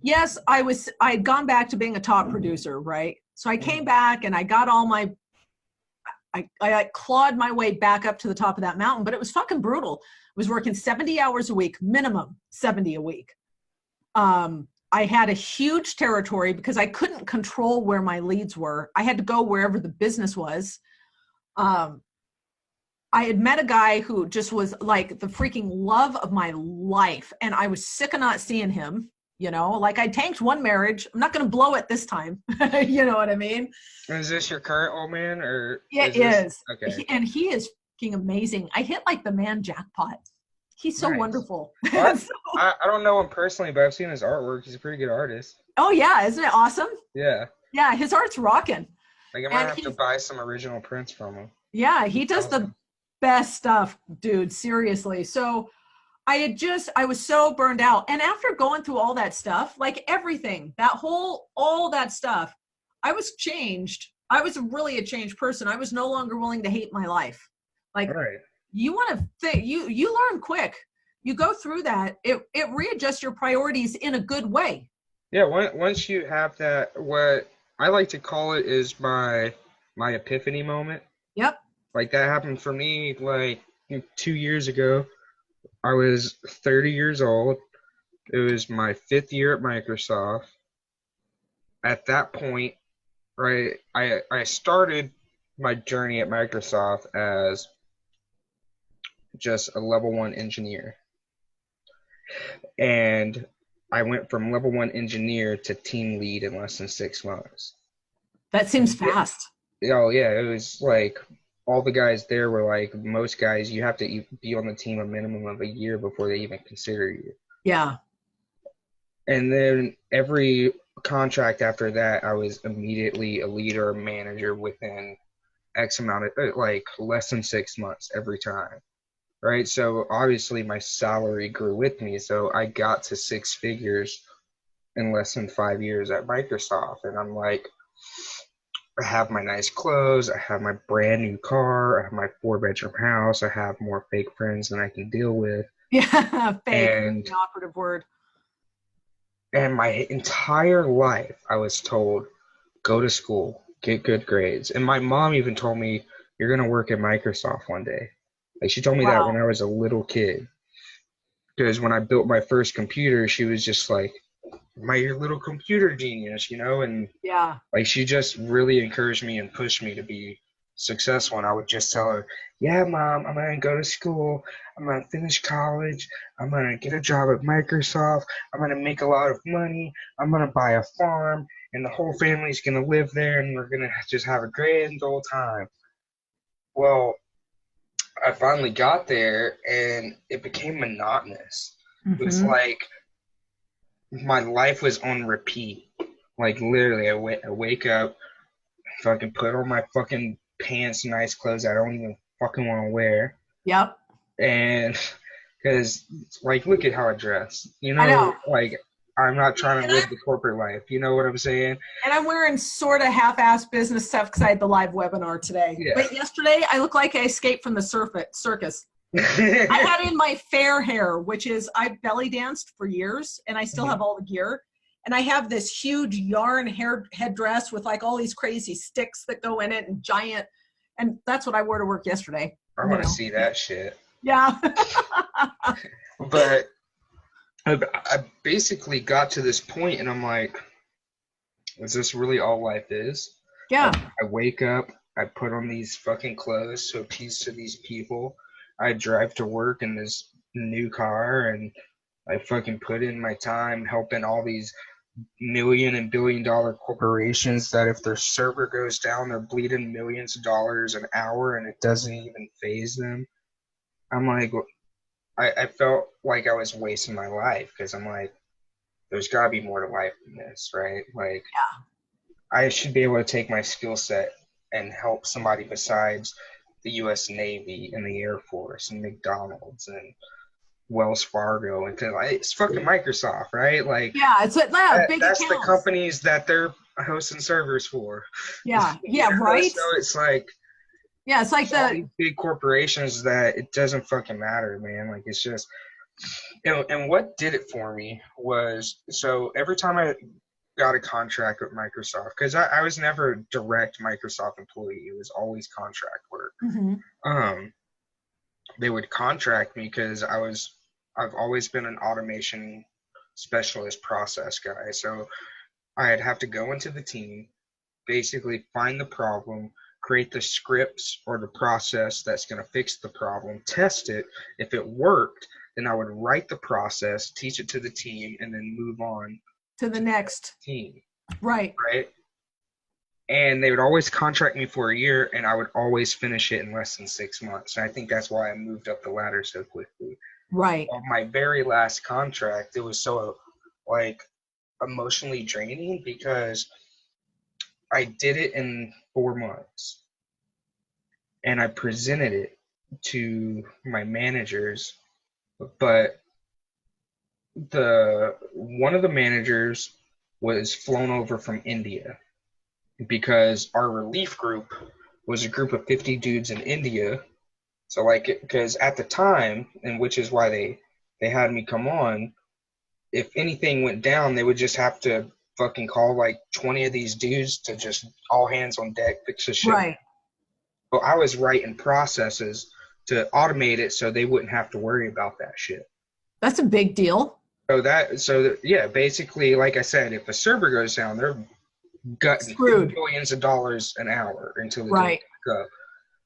Yes, I had gone back to being a top producer, right? So I came back and I got all my, I clawed my way back up to the top of that mountain, but it was fucking brutal. I was working 70 hours a week, minimum 70 a week. I had a huge territory because I couldn't control where my leads were. I had to go wherever the business was. I had met a guy who just was like the freaking love of my life. And I was sick of not seeing him, you know, like I tanked one marriage. I'm not going to blow it this time. You know what I mean? Is this your current old man or? Yeah, it is. Okay. And he is fucking amazing. I hit like the man jackpot. He's so wonderful. Well, I don't know him personally, but I've seen his artwork. He's a pretty good artist. Oh yeah, isn't it awesome? Yeah. Yeah, his art's rocking. Like I might have to buy some original prints from him. Yeah, he does the best stuff, dude. Seriously. So I was so burned out. And after going through all that stuff, like everything, all that stuff, I was changed. I was really a changed person. I was no longer willing to hate my life. Like, you want to think, you learn quick. You go through that, it readjusts your priorities in a good way. Yeah, once you have that, what I like to call it is my epiphany moment. Yep. Like that happened for me like 2 years ago. I was 30 years old. It was my 5th year at Microsoft. At that point, right, I started my journey at Microsoft as just a level 1 engineer. And I went from level 1 engineer to team lead in less than 6 months. That seems fast. Oh yeah, it was like all the guys there were like, most guys, you have to be on the team a minimum of a year before they even consider you. Yeah. And then every contract after that, I was immediately a leader or manager within X amount of like less than 6 months every time, right? So obviously my salary grew with me, so I got to six figures in less than 5 years at Microsoft, and I'm like, I have my nice clothes, I have my brand new car, I have my 4 bedroom house, I have more fake friends than I can deal with. Yeah, fake, And the operative word. and my entire life I was told, go to school, get good grades. And my mom even told me, you're gonna work at Microsoft one day. Like she told me that when Wow. I was a little kid. Because when I built my first computer, she was just like, my your little computer genius, and Yeah. like she just really encouraged me and pushed me to be successful. And I would just tell her, yeah, mom, I'm going to go to school. I'm going to finish college. I'm going to get a job at Microsoft. I'm going to make a lot of money. I'm going to buy a farm and the whole family's going to live there and we're going to just have a grand old time. Well, I finally got there and it became monotonous. It was Mm-hmm. like my life was on repeat. Like literally, I wake up, fucking put on my fucking pants, nice clothes I don't even fucking want to wear, Yep. and because like look at how I dress, I know. like I'm not trying And to live the corporate life. You know what I'm saying? I'm wearing sort of half-assed business stuff because I had the live webinar today. Yeah. But yesterday, I look like I escaped from the circus. I had in my fair hair, which is I belly danced for years, and I still have all the gear. And I have this huge yarn headdress with like all these crazy sticks that go in it and giant. And that's what I wore to work yesterday. I want to see that shit. Yeah. But I basically got to this point, and I'm like, is this really all life is? Yeah. I wake up, I put on these fucking clothes to appease to these people. I drive to work in this new car, and I fucking put in my time helping all these million and billion dollar corporations that if their server goes down, they're bleeding millions of dollars an hour and it doesn't even phase them. I'm like, I felt like I was wasting my life because I'm like, there's got to be more to life than this, right? Like, I should be able to take my skill set and help somebody besides the U.S. Navy and the Air Force and McDonald's and Wells Fargo and it's fucking Microsoft, right? Like, yeah, it's like big that's accounts. the companies that they're hosting servers for. Yeah, yeah, right. So it's like, yeah, it's like all these big corporations that it doesn't fucking matter, man. Like it's just, and what did it for me was, so every time I got a contract with Microsoft, because I was never a direct Microsoft employee, it was always contract work. They would contract me because I've always been an automation specialist process guy. So I'd have to go into the team, basically find the problem, create the scripts or the process that's going to fix the problem, test it. If it worked, then I would write the process, teach it to the team, and then move on to the next team. Right. And they would always contract me for a year, and I would always finish it in less than 6 months. And I think that's why I moved up the ladder so quickly. Right. On my very last contract, it was so like emotionally draining because I did it in 4 months and I presented it to my managers, but one of the managers was flown over from India because our relief group was a group of 50 dudes in India. So like, because at the time, and which is why they had me come on, if anything went down, they would just have to fucking call like 20 of these dudes to just all hands on deck, fix the shit. Right. Well, I was writing processes to automate it so they wouldn't have to worry about that shit. That's a big deal. Yeah, basically, like I said, if a server goes down, they're gutting billions of dollars an hour until they right. go.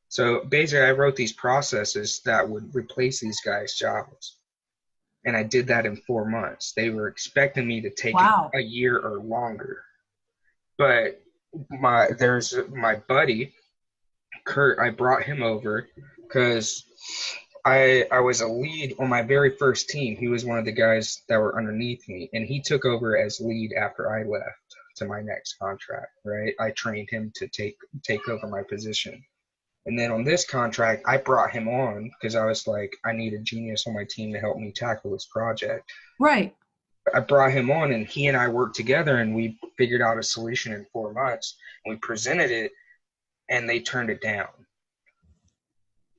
So basically, I wrote these processes that would replace these guys' jobs. And I did that in 4 months. They were expecting me to take a year or longer. But there's my buddy, Kurt, I brought him over because I was a lead on my very first team. He was one of the guys that were underneath me, and he took over as lead after I left to my next contract, right? I trained him to take over my position. And then on this contract, I brought him on because I was like, I need a genius on my team to help me tackle this project. Right. I brought him on, and he and I worked together, and we figured out a solution in 4 months. We presented it, and they turned it down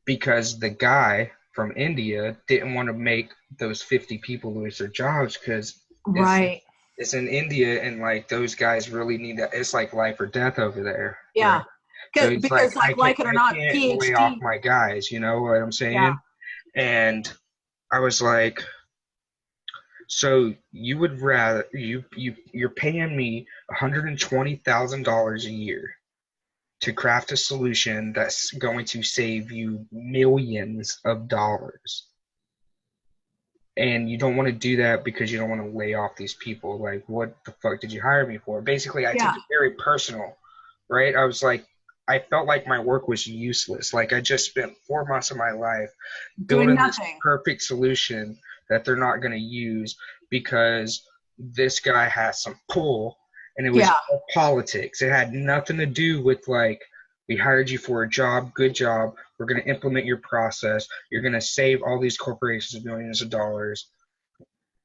because the guy from India didn't want to make those 50 people lose their jobs because Right. it's in India, and like those guys really need that. It's like life or death over there. Yeah. Right? So he's Because like it or not, I can't lay off PhD. my guys. You know what I'm saying? Yeah. And I was like, so you would rather you're paying me $120,000 a year to craft a solution that's going to save you millions of dollars. And you don't want to do that because you don't want to lay off these people. Like, what the fuck did you hire me for? Basically, I took it very personal, right? I was like, I felt like my work was useless. Like, I just spent 4 months of my life building this perfect solution that they're not going to use because this guy has some pull, and it was all politics. It had nothing to do with like, we hired you for a job, good job. We're going to implement your process. You're going to save all these corporations millions of dollars.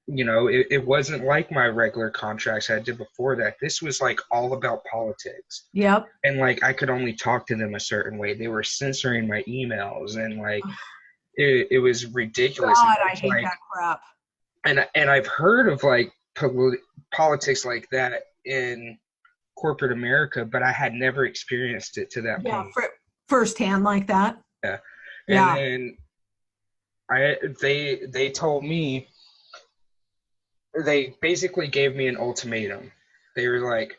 You know, it wasn't like my regular contracts I did before that. This was like all about politics. Yep. And like, I could only talk to them a certain way. They were censoring my emails, and like, it was ridiculous. God, I hate that crap. And I've heard of like politics like that in corporate America, but I had never experienced it to that point. Firsthand like that. Yeah. And then they told me, they basically gave me an ultimatum. They were like,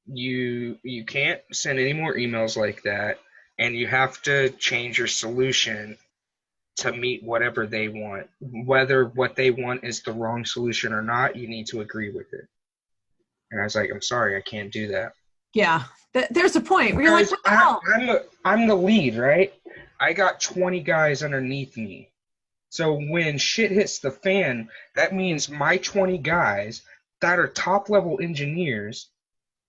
you can't send any more emails like that, and you have to change your solution to meet whatever they want. Whether what they want is the wrong solution or not, you need to agree with it. And I was like, I'm sorry, I can't do that. Yeah. There's a point where you're like, what the hell? I'm the lead, right? I got 20 guys underneath me. So when shit hits the fan, that means my 20 guys that are top-level engineers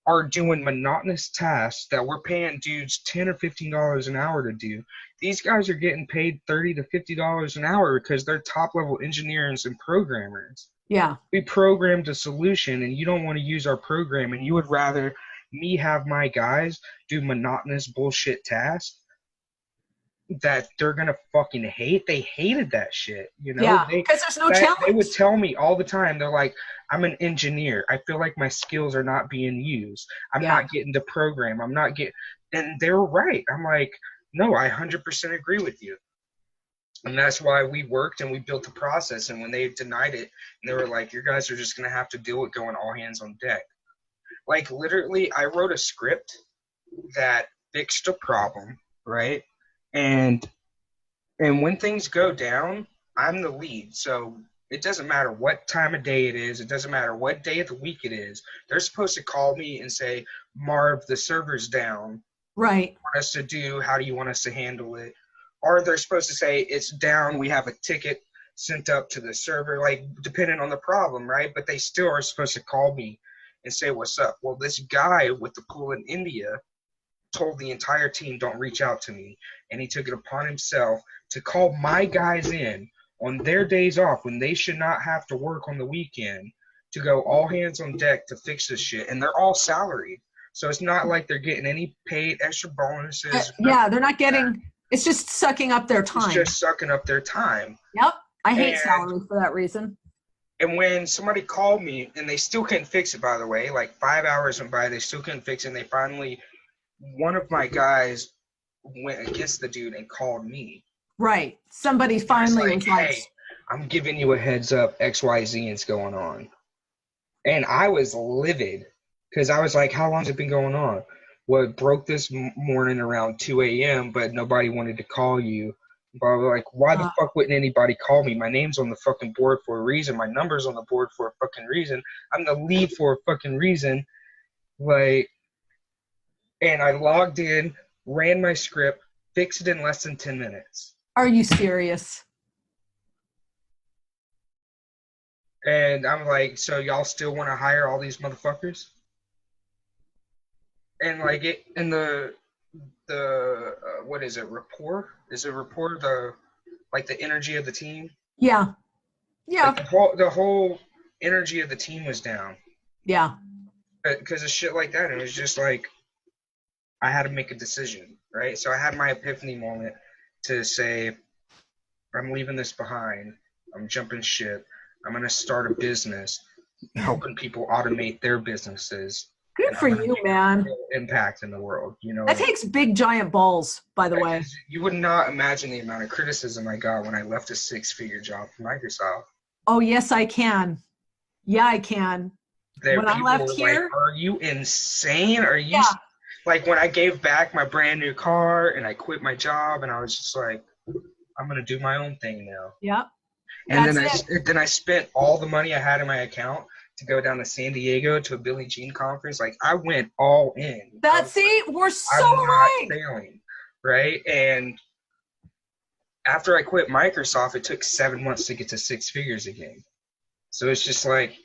are doing monotonous tasks that we're paying dudes $10 or $15 an hour to do. These guys are getting paid $30 to $50 an hour because they're top-level engineers and programmers. Yeah. We programmed a solution, and you don't want to use our program, and you would rather me have my guys do monotonous bullshit tasks that they're gonna fucking hate. They hated that shit, you know? Yeah, because there's no challenge. They would tell me all the time, they're like, I'm an engineer. I feel like my skills are not being used. I'm not getting to program. I'm not getting, and they were right. I'm like, no, I 100% agree with you. And that's why we worked and we built the process. And when they denied it, and they were like, your guys are just going to have to deal with going all hands on deck. Like, literally, I wrote a script that fixed a problem, right? And when things go down, I'm the lead. So it doesn't matter what time of day it is. It doesn't matter what day of the week it is. They're supposed to call me and say, Marv, the server's down. Right. What do you want us to do? How do you want us to handle it? Or they're supposed to say, it's down. We have a ticket sent up to the server, like, depending on the problem, right? But they still are supposed to call me and say, what's up? Well, this guy with the pool in India told the entire team, don't reach out to me. And he took it upon himself to call my guys in on their days off when they should not have to work on the weekend to go all hands on deck to fix this shit. And they're all salaried. So it's not like they're getting any paid extra bonuses. Yeah, they're not getting, it's just sucking up their time. It's just sucking up their time. Yep. I hate salary for that reason. And when somebody called me, and they still couldn't fix it, by the way, like 5 hours went by, they still couldn't fix it, and they finally, one of my guys went against the dude and called me. Right. Somebody finally was like, hey, I'm giving you a heads up, XYZ is going on. And I was livid because I was like, how long has it been going on? Well, it broke this morning around 2 a.m., but nobody wanted to call you. But like, why the fuck wouldn't anybody call me? My name's on the fucking board for a reason. My number's on the board for a fucking reason. I'm the lead for a fucking reason. Like, and I logged in, ran my script, fixed it in less than 10 minutes. Are you serious? And I'm like, so y'all still want to hire all these motherfuckers? And like it, and the the what is it? Rapport? Is it rapport? The energy of the team? Yeah. Yeah. Like the whole energy of the team was down. Yeah. Because of shit like that. It was just like I had to make a decision, right? So I had my epiphany moment to say, I'm leaving this behind. I'm jumping ship. I'm going to start a business helping people automate their businesses. Good for you, man. Impact in the world, you know. That takes big giant balls, by the way. You would not imagine the amount of criticism I got when I left a 6-figure job for Microsoft. Oh, yes, I can. Yeah, I can. When I left here, like, are you insane? Are you like when I gave back my brand new car and I quit my job and I was just like, I'm gonna do my own thing now. Yeah. And then I spent all the money I had in my account to go down to San Diego to a Billie Jean conference. Like I went all in. We're so right. Failing, right? And after I quit Microsoft, it took 7 months to get to 6 figures again. So it's just like,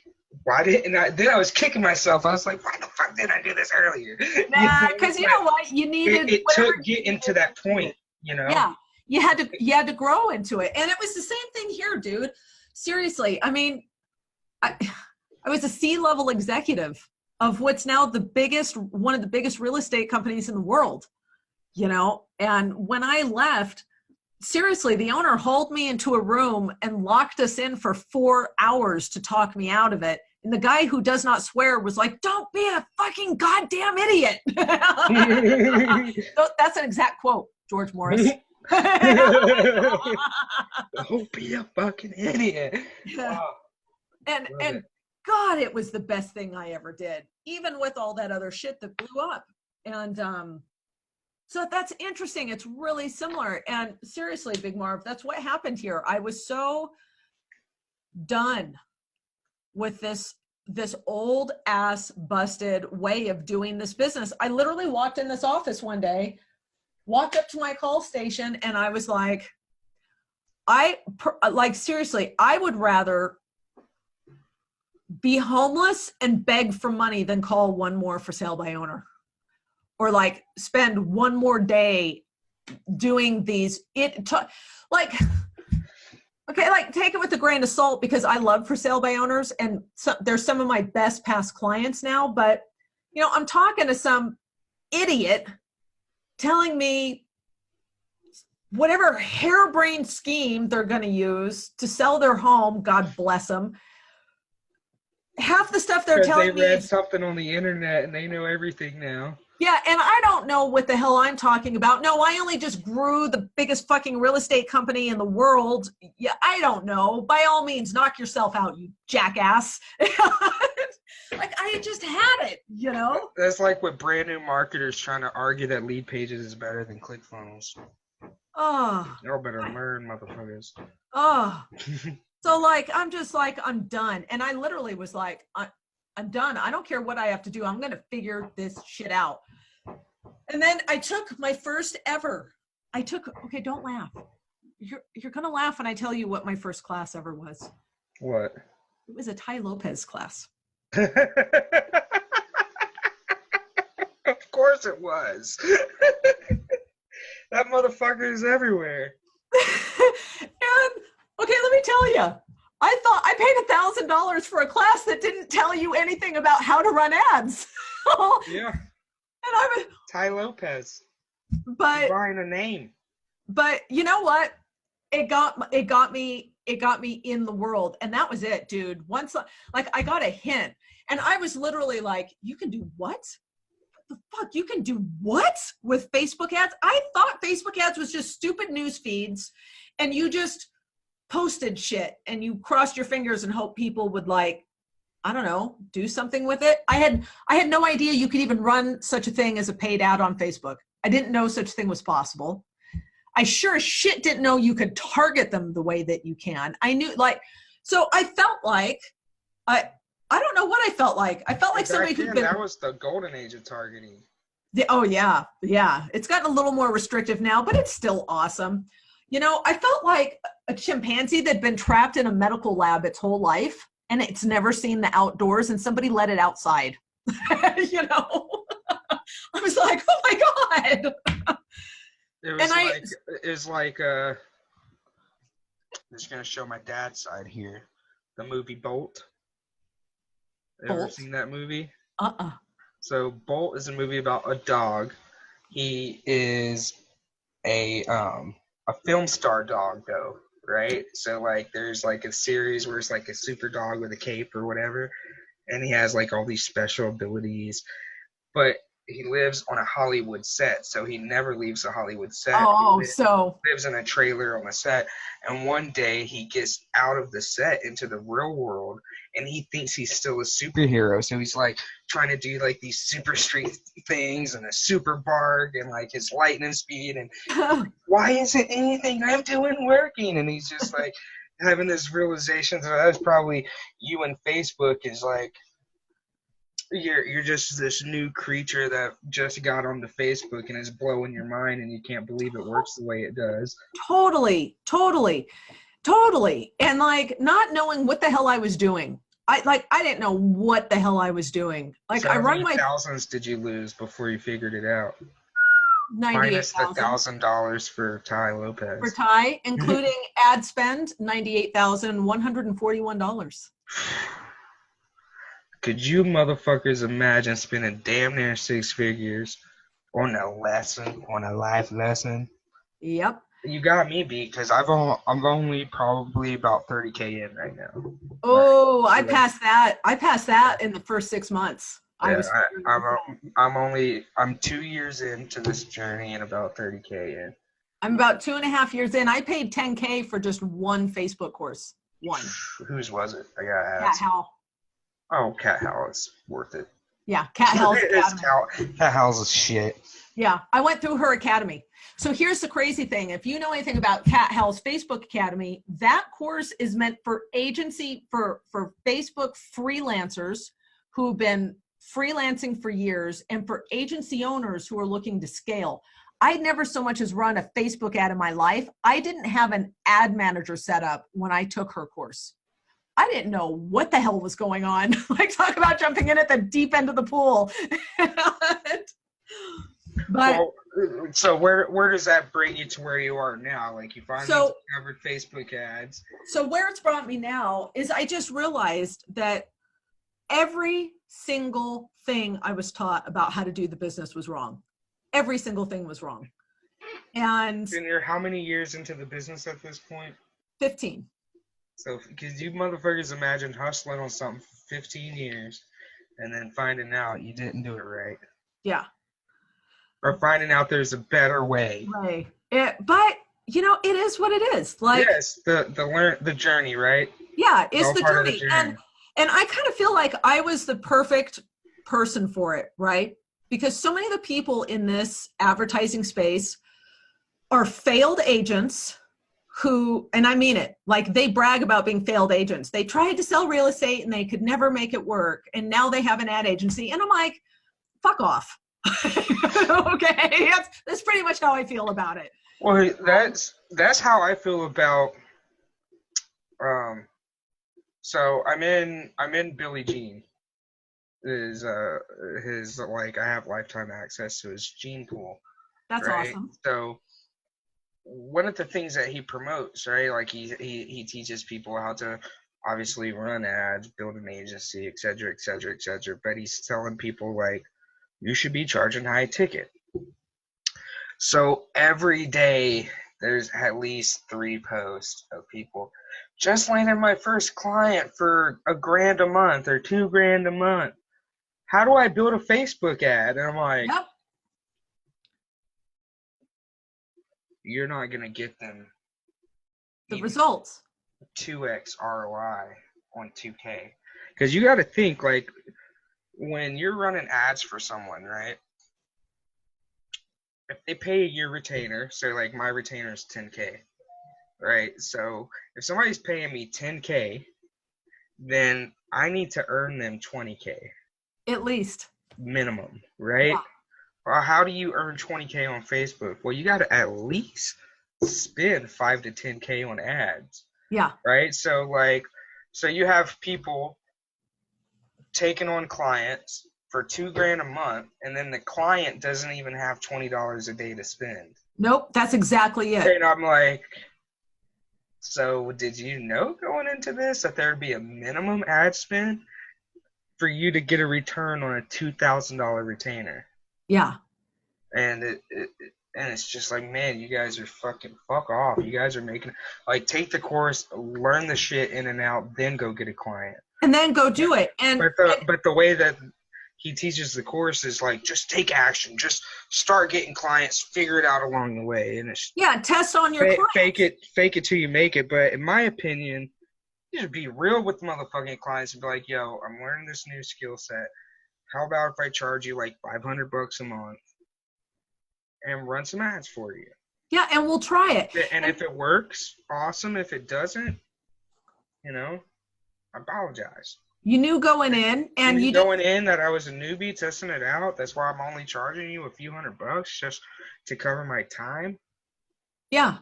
then I was kicking myself. I was like, why the fuck didn't I do this earlier? Nah, because you know what? You needed it took getting to that point, you know? Yeah. You had to grow into it. And it was the same thing here, dude. Seriously. I mean, I was a C-level executive of what's now one of the biggest real estate companies in the world, you know? And when I left, seriously, the owner hauled me into a room and locked us in for 4 hours to talk me out of it. And the guy who does not swear was like, don't be a fucking goddamn idiot. That's an exact quote, George Morris. Don't be a fucking idiot. Wow. And God, it was the best thing I ever did, even with all that other shit that blew up. And so that's interesting. It's really similar. And seriously, Big Marv, that's what happened here. I was so done with this old ass busted way of doing this business. I literally walked in this office one day, walked up to my call station, and I was like, seriously, I would rather be homeless and beg for money than call one more for sale by owner, or like spend one more day doing these. Take it with a grain of salt, because I love for sale by owners, and they're some of my best past clients now. But you know, I'm talking to some idiot telling me whatever harebrained scheme they're going to use to sell their home. God bless them. Half the stuff they're telling me. They read something on the internet and they know everything now. Yeah, and I don't know what the hell I'm talking about. No, I only just grew the biggest fucking real estate company in the world. Yeah, I don't know. By all means, knock yourself out, you jackass. Like, I just had it, you know? That's like with brand new marketers trying to argue that lead pages is better than ClickFunnels. Oh. Y'all better learn, motherfuckers. Oh. So, like, I'm just like, I'm done. And I literally was like, I'm done. I don't care what I have to do. I'm going to figure this shit out. And then I took my first ever. Okay, don't laugh. You're going to laugh when I tell you what my first class ever was. What? It was a Tai Lopez class. Of course it was. That motherfucker is everywhere. And, okay, let me tell you. I thought I paid $1,000 for a class that didn't tell you anything about how to run ads. Yeah. And I was Tai Lopez. But you're buying a name. But you know what? It got me in the world, and that was it, dude. Once I got a hint, and I was literally like, you can do what? What the fuck? You can do what with Facebook ads? I thought Facebook ads was just stupid news feeds, and you just posted shit and you crossed your fingers and hope people would, like, I don't know, do something with it. I had no idea you could even run such a thing as a paid ad on Facebook. I didn't know such a thing was possible. I sure as shit didn't know you could target them the way that you can. I knew, like, so I felt like, I don't know what I felt like. I felt like somebody who'd been. That was the golden age of targeting. Oh yeah. Yeah. It's gotten a little more restrictive now, but it's still awesome. You know, I felt like a chimpanzee that'd been trapped in a medical lab its whole life, and it's never seen the outdoors, and somebody let it outside. You know? I was like, oh my God. It was like I'm just gonna show my dad's side here. The movie Bolt. Ever Bolt? seen that movie? Uh-uh. So Bolt is a movie about a dog. He is a film star dog though, right? So like there's like a series where it's like a super dog with a cape or whatever, and he has like all these special abilities, but he lives on a Hollywood set, so he never leaves the Hollywood set. Oh, He so lives in a trailer on the set, and one day he gets out of the set into the real world, and he thinks he's still a superhero. So he's like trying to do like these super street things and a super bark and like his lightning speed, and why isn't anything I'm doing working? And he's just like having this realization that that's probably you and Facebook is like you're just this new creature that just got onto Facebook and is blowing your mind and you can't believe it works the way it does. Totally. And like not knowing what the hell I was doing. I didn't know what the hell I was doing. Like So I how run many my thousands did you lose before you figured it out? 98,000 Minus the $1,000 for Ty Lopez. for Ty, including ad spend, $98,141. Could you motherfuckers imagine spending damn near 6 figures on a life lesson? Yep. You got me beat because I'm only probably about 30K in right now. Oh, I passed that. I passed that in the first 6 months. I'm 2 years into this journey and about 30K in. I'm about 2.5 years in. I paid $10K for just one Facebook course. One. Whose was it? I gotta ask. Cat Howell. Oh, Cat Howell is worth it. Yeah, Cat Howell's Academy. Cat Howell's is shit. Yeah, I went through her academy. So here's the crazy thing. If you know anything about Cat Howell's Facebook Academy, that course is meant for for Facebook freelancers who've been freelancing for years and for agency owners who are looking to scale. I'd never so much as run a Facebook ad in my life. I didn't have an ad manager set up when I took her course. I didn't know what the hell was going on. Like, talk about jumping in at the deep end of the pool. But so where does that bring you to where you are now? Like, you finally discovered Facebook ads. So where it's brought me now is I just realized that every single thing I was taught about how to do the business was wrong. Every single thing was wrong. And you're how many years into the business at this point? 15. So, because you motherfuckers imagine hustling on something for 15 years and then finding out you didn't do it right. Yeah. Or finding out there's a better way. Right. But, you know, it is what it is. Like, yes, the journey, right? Yeah, it's the part journey. Of the journey. And I kind of feel like I was the perfect person for it, right? Because so many of the people in this advertising space are failed agents who, and I mean it, like they brag about being failed agents. They tried to sell real estate and they could never make it work. And now they have an ad agency. And I'm like, fuck off. Okay, that's pretty much how I feel about it. Well, that's how I feel about. So I'm in Billie Jean. His like I have lifetime access to his gene pool. That's right? awesome. So one of the things that he promotes, right? Like he teaches people how to obviously run ads, build an agency, et cetera, et cetera, et cetera. But he's telling people like you should be charging high ticket. So every day there's at least 3 posts of people just landed my first client for $1,000 a month or $2,000 a month. How do I build a Facebook ad? And I'm like, yep. You're not going to get them the results. 2x ROI on 2K. Because you got to think, like, when you're running ads for someone, right? If they pay your retainer, so like my retainer is 10K, right? So if somebody's paying me 10K, then I need to earn them 20K. At least. Minimum, right? Yeah. Well, how do you earn 20K on Facebook? Well, you got to at least spend 5 to 10K on ads. Yeah. Right? So you have people taking on clients, for $2,000 a month, and then the client doesn't even have $20 a day to spend. Nope, that's exactly it. And I'm like, so did you know going into this that there'd be a minimum ad spend for you to get a return on a $2,000 retainer? Yeah. And it's just like, man, you guys are fuck off. You guys are making, like, take the course, learn the shit in and out, then go get a client. And then go do it. But the way that he teaches the course is like, just take action, just start getting clients, figure it out along the way. And it's test on your clients. Fake it till you make it. But in my opinion, you should be real with motherfucking clients and be like, yo, I'm learning this new skill set. How about if I charge you like $500 a month and run some ads for you? Yeah, and we'll try it. And if it works, awesome. If it doesn't, I apologize. You knew going in, and you going in that I was a newbie testing it out. That's why I'm only charging you a few $100 just to cover my time. Yeah.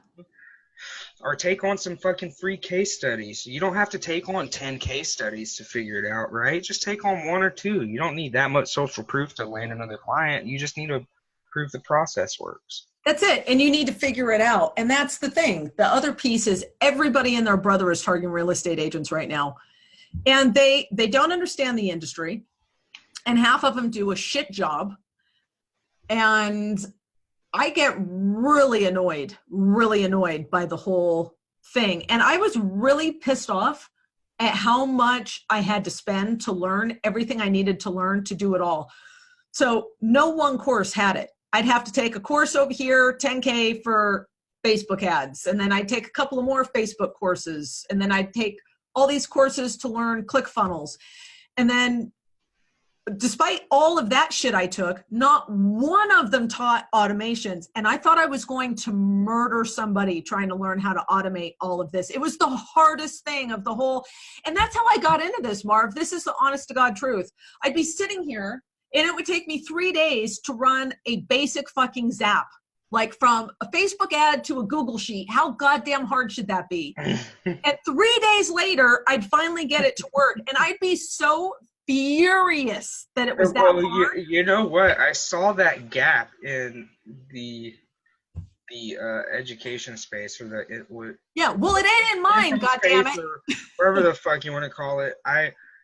Or take on some fucking free case studies. You don't have to take on 10 case studies to figure it out, right? Just take on 1 or 2. You don't need that much social proof to land another client. You just need to prove the process works. That's it. And you need to figure it out. And that's the thing. The other piece is everybody and their brother is targeting real estate agents right now. And they don't understand the industry. And half of them do a shit job. And I get really annoyed by the whole thing. And I was really pissed off at how much I had to spend to learn everything I needed to learn to do it all. So no one course had it. I'd have to take a course over here, $10K for Facebook ads. And then I'd take a couple of more Facebook courses. And then I'd take all these courses to learn ClickFunnels. And then despite all of that shit I took, not one of them taught automations. And I thought I was going to murder somebody trying to learn how to automate all of this. It was the hardest thing of the whole. And that's how I got into this, Marv. This is the honest to God truth. I'd be sitting here and it would take me 3 days to run a basic fucking zap. Like from a Facebook ad to a Google sheet. How goddamn hard should that be? And 3 days later, I'd finally get it to work. And I'd be so furious that it was that hard. You know what? I saw that gap in the education space, or yeah, well, it ain't in mine, goddammit. Whatever the fuck you want to call it.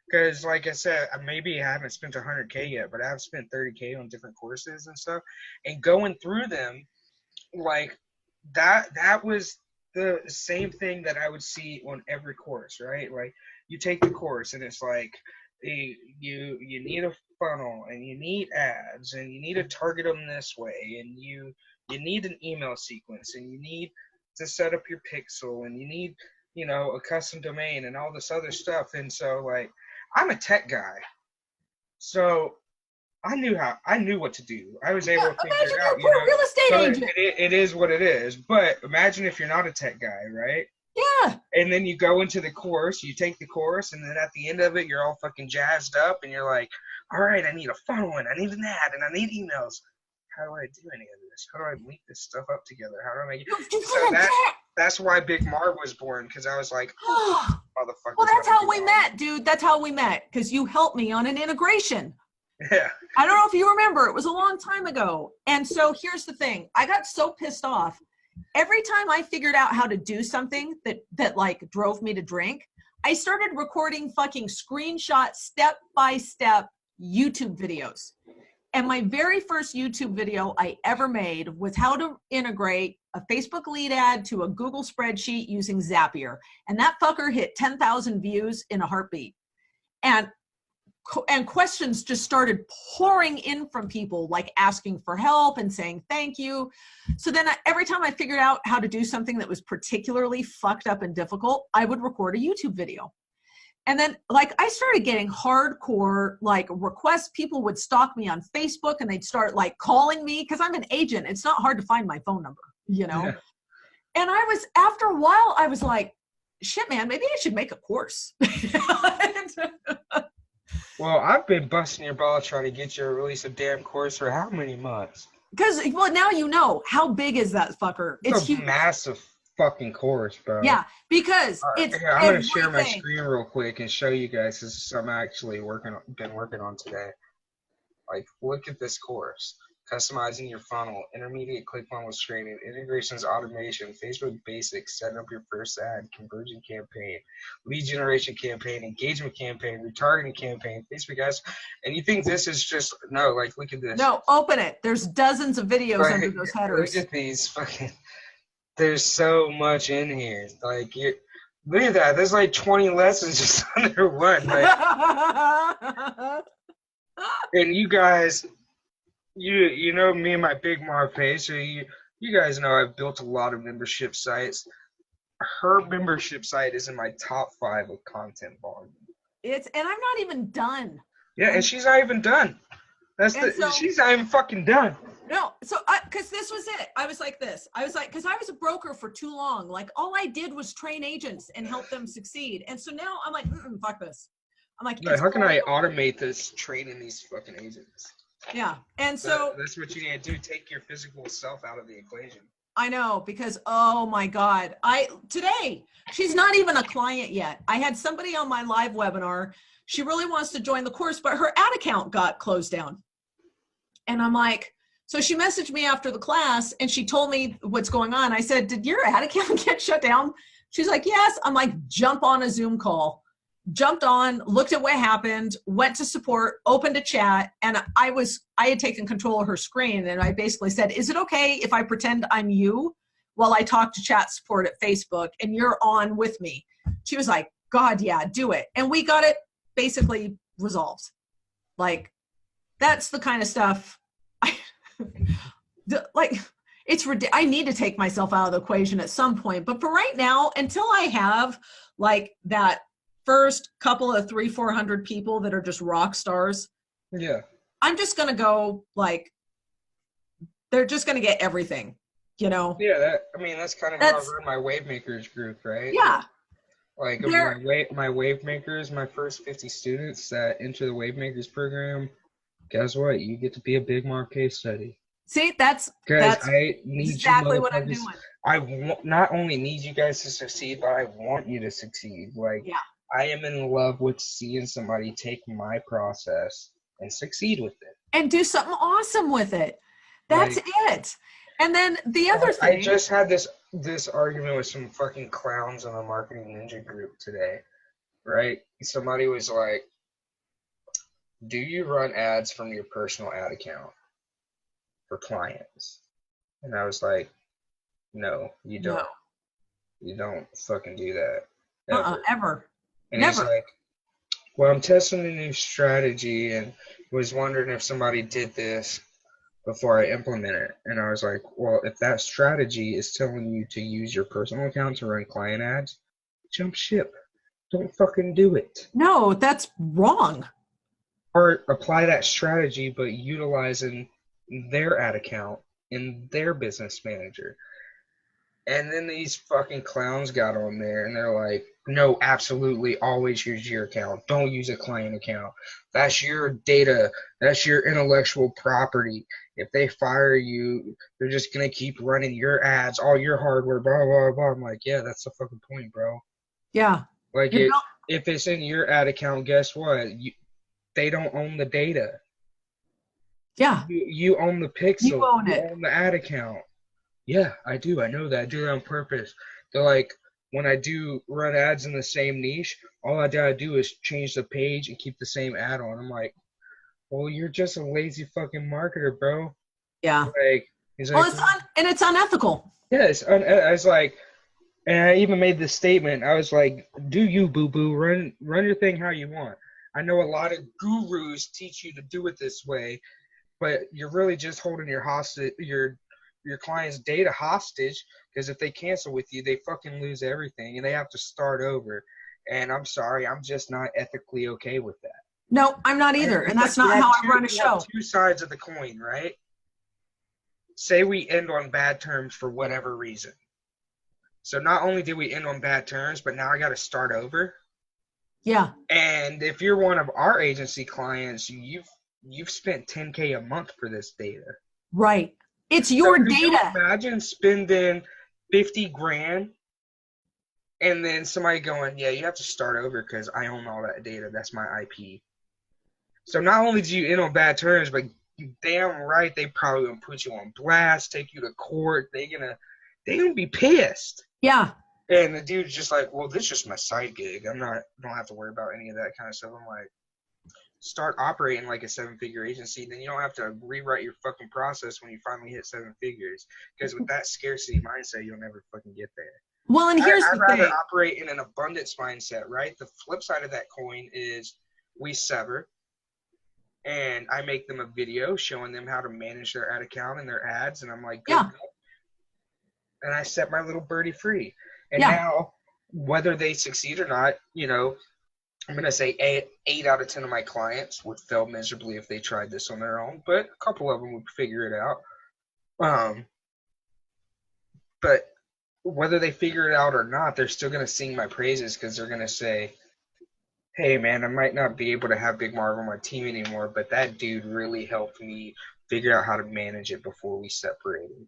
Because, like I said, maybe I haven't spent $100K yet, but I've spent $30K on different courses and stuff. And going through them, like, that was the same thing that I would see on every course, right? Like, you take the course, and it's like, you need a funnel, and you need ads, and you need to target them this way, and you need an email sequence, and you need to set up your pixel, and you need, a custom domain and all this other stuff. And so, like, I'm a tech guy, so I knew what to do. I was able to figure it out. You're a real estate agent. It is what it is. But imagine if you're not a tech guy, right? Yeah. And then you go into the course, you take the course, and then at the end of it, you're all fucking jazzed up, and you're like, all right, I need a funnel, and I need an ad, and I need emails. How do I do any of this? How do I link this stuff up together? How do I make it? So that's why Big Marv was born, because I was like, motherfucker. Well, that's how we met, dude. That's how we met, because you helped me on an integration. Yeah. I don't know if you remember. It was a long time ago. And so here's the thing. I got so pissed off. Every time I figured out how to do something that like drove me to drink, I started recording fucking screenshot step-by-step YouTube videos. And my very first YouTube video I ever made was how to integrate a Facebook lead ad to a Google spreadsheet using Zapier. And that fucker hit 10,000 views in a heartbeat. And questions just started pouring in from people, like asking for help and saying thank you. So then every time I figured out how to do something that was particularly fucked up and difficult, I would record a YouTube video. And then, like, I started getting hardcore, like, requests. People would stalk me on Facebook, and they'd start, like, calling me, because I'm an agent. It's not hard to find my phone number, Yeah. And after a while, I was like, shit, man, maybe I should make a course. Well, I've been busting your balls trying to get you to release a damn course for how many months? Because, well, now you know. How big is that fucker? It's huge. Massive fucking course, bro. Yeah, because it's here, I'm going to share my screen real quick and show you guys. This is something I actually been working on today. Like, look at this course. Customizing your funnel, intermediate ClickFunnels training, integrations automation, Facebook basics, setting up your first ad, conversion campaign, lead generation campaign, engagement campaign, retargeting campaign, Facebook ads. And you think this is just, no, like, look at this. No, open it. There's dozens of videos under those headers. Look at these fucking, there's so much in here. Like, look at that. There's like 20 lessons just under one. Like, and you guys, you know me and my big Marv page, so you guys know I've built a lot of membership sites. Her membership site is in my top 5 of content volume. And I'm not even done. Yeah, and she's not even done. She's not even fucking done. No, so because this was it. I was like this. I was like, because I was a broker for too long. Like all I did was train agents and help them succeed. And so now I'm like, fuck this. I'm like, how can I automate this training these fucking agents? Yeah. And so that's what you need to do. Take your physical self out of the equation. I know, because, oh my God, today, she's not even a client yet. I had somebody on my live webinar. She really wants to join the course, but her ad account got closed down. And I'm like, so she messaged me after the class and she told me what's going on. I said, did your ad account get shut down? She's like, yes. I'm like, jump on a Zoom call. Jumped on, looked at what happened, went to support, opened a chat, and I had taken control of her screen, and I basically said, is it okay if I pretend I'm you while I talk to chat support at Facebook and you're on with me? She was like, God, yeah, do it. And we got it basically resolved. Like, that's the kind of stuff I need to take myself out of the equation at some point. But for right now, until I have like that first couple of 300-400 people that are just rock stars. Yeah. I'm just going to go like, they're just going to get everything, you know? Yeah. That's kind of how I run my wave makers group, right? Yeah. Like my wave makers, my first 50 students that enter the wave makers program, guess what? You get to be a big Marv case study. See, that's I need exactly what I'm doing. I not only need you guys to succeed, but I want you to succeed. Like, yeah. I am in love with seeing somebody take my process and succeed with it. And do something awesome with it. That's it. And then the other thing. I just had this argument with some fucking clowns in the Marketing Ninja group today, right? Somebody was like, do you run ads from your personal ad account for clients? And I was like, no, you don't. No. You don't fucking do that. Ever. And Never. He's like, well, I'm testing a new strategy and was wondering if somebody did this before I implement it. And I was like, well, if that strategy is telling you to use your personal account to run client ads, jump ship. Don't fucking do it. No, that's wrong. Or apply that strategy, but utilizing their ad account in their business manager. And then these fucking clowns got on there and they're like, no, absolutely, always use your account. Don't use a client account. That's your data. That's your intellectual property. If they fire you, they're just going to keep running your ads, all your hardware, blah, blah, blah. I'm like, yeah, that's the fucking point, bro. Yeah. Like, if it's in your ad account, guess what? They don't own the data. Yeah. You own the pixel. You own it. You own the ad account. Yeah, I do. I know that. I do it on purpose. They're like, when I do run ads in the same niche, all I gotta do is change the page and keep the same ad on. I'm like, well, you're just a lazy fucking marketer, bro. Yeah. Like, it's unethical. Yeah, I was like, and I even made this statement. I was like, do you, boo-boo, run your thing how you want. I know a lot of gurus teach you to do it this way, but you're really just holding your client's data hostage, because if they cancel with you, they fucking lose everything and they have to start over. And I'm sorry, I'm just not ethically okay with that. No, I'm not either. And that's not how I run a show. Two sides of the coin, right? Say we end on bad terms for whatever reason. So not only did we end on bad terms, but now I got to start over. Yeah. And if you're one of our agency clients, you've spent $10K a month for this data. Right. It's your data. You imagine spending $50,000 and then somebody going, yeah, you have to start over because I own all that data. That's my IP. So not only do you end on bad terms, but you damn right they probably gonna put you on blast, take you to court. They gonna be pissed. Yeah. And the dude's just like, well, this is just my side gig. Don't have to worry about any of that kind of stuff. I'm like, start operating like a 7-figure agency, then you don't have to rewrite your fucking process when you finally hit 7 figures. Because with that scarcity mindset, you'll never fucking get there. Well, and here's I'd the rather thing. operate in an abundance mindset, right? The flip side of that coin is we sever, and I make them a video showing them how to manage their ad account and their ads, and I'm like, Yeah. And I set my little birdie free. And Yeah. now, whether they succeed or not, I'm going to say 8 out of 10 of my clients would fail miserably if they tried this on their own, but a couple of them would figure it out. But whether they figure it out or not, they're still going to sing my praises because they're going to say, hey, man, I might not be able to have Big Marv on my team anymore, but that dude really helped me figure out how to manage it before we separated.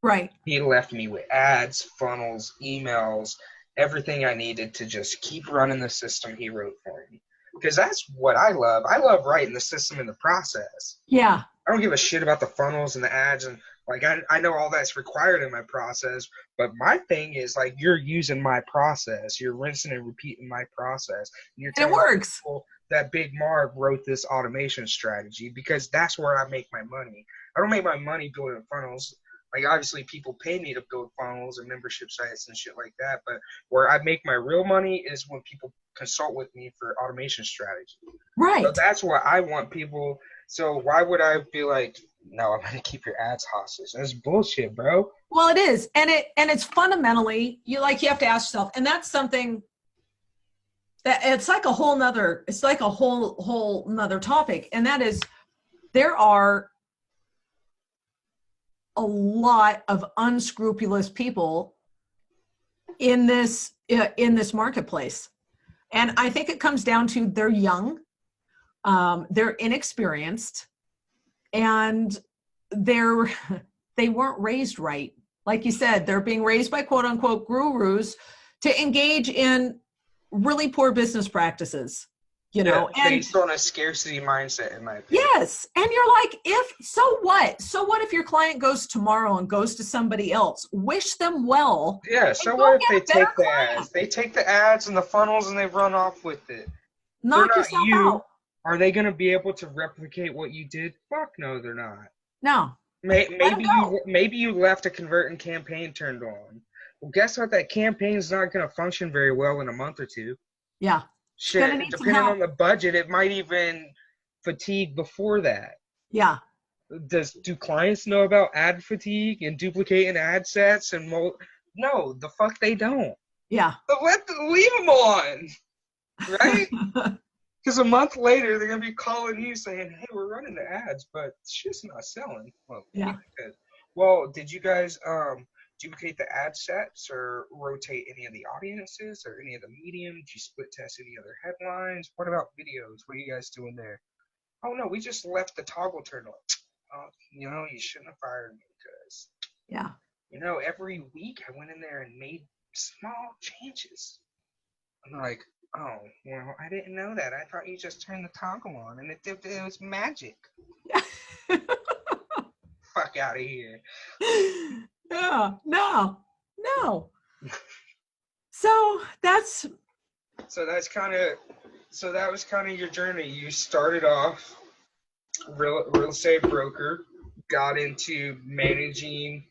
Right. He left me with ads, funnels, emails, everything I needed to just keep running the system he wrote for me. Because that's what I love. I love writing the system and the process. Yeah. I don't give a shit about the funnels and the ads. And like, I know all that's required in my process. But my thing is, like, you're using my process. You're rinsing and repeating my process. And it works. People that Big Marv wrote this automation strategy because that's where I make my money. I don't make my money building funnels. Like, obviously, people pay me to build funnels and membership sites and shit like that. But where I make my real money is when people consult with me for automation strategy. Right. So that's what I want people. So why would I be like, no, I'm going to keep your ads hostage? That's bullshit, bro. Well, it is. And it's fundamentally, you have to ask yourself, and that's something that it's like a whole nother topic. And that is, there are a lot of unscrupulous people in this marketplace. And I think it comes down to they're young, they're inexperienced, and they weren't raised right. Like you said, they're being raised by quote unquote gurus to engage in really poor business practices. Based on a scarcity mindset, in my opinion. Yes. And you're like, so what? So what if your client goes tomorrow and goes to somebody else? Wish them well. Yeah, so what if they take the ads? They take the ads and the funnels and they run off with it. Knock yourself out. Are they going to be able to replicate what you did? Fuck no, they're not. No. Maybe you left a converting campaign turned on. Well, guess what? That campaign's not going to function very well in a month or two. Yeah. Shit, depending on the budget, it might even fatigue before that. Yeah. Do clients know about ad fatigue and duplicating ad sets and no, the fuck they don't. Yeah. But leave them on, right? Because a month later they're gonna be calling you saying, "Hey, we're running the ads, but shit's not selling." Well, yeah. Well, did you guys duplicate the ad sets or rotate any of the audiences or any of the medium? Did you split test any other headlines? What about videos? What are you guys doing there? Oh no, we just left the toggle turned on. You shouldn't have fired me because every week I went in there and made small changes. I'm like, oh, well, I didn't know that. I thought you just turned the toggle on and it was magic. Fuck out of here. Yeah, no. So that was kind of your journey. You started off real estate broker, got into managing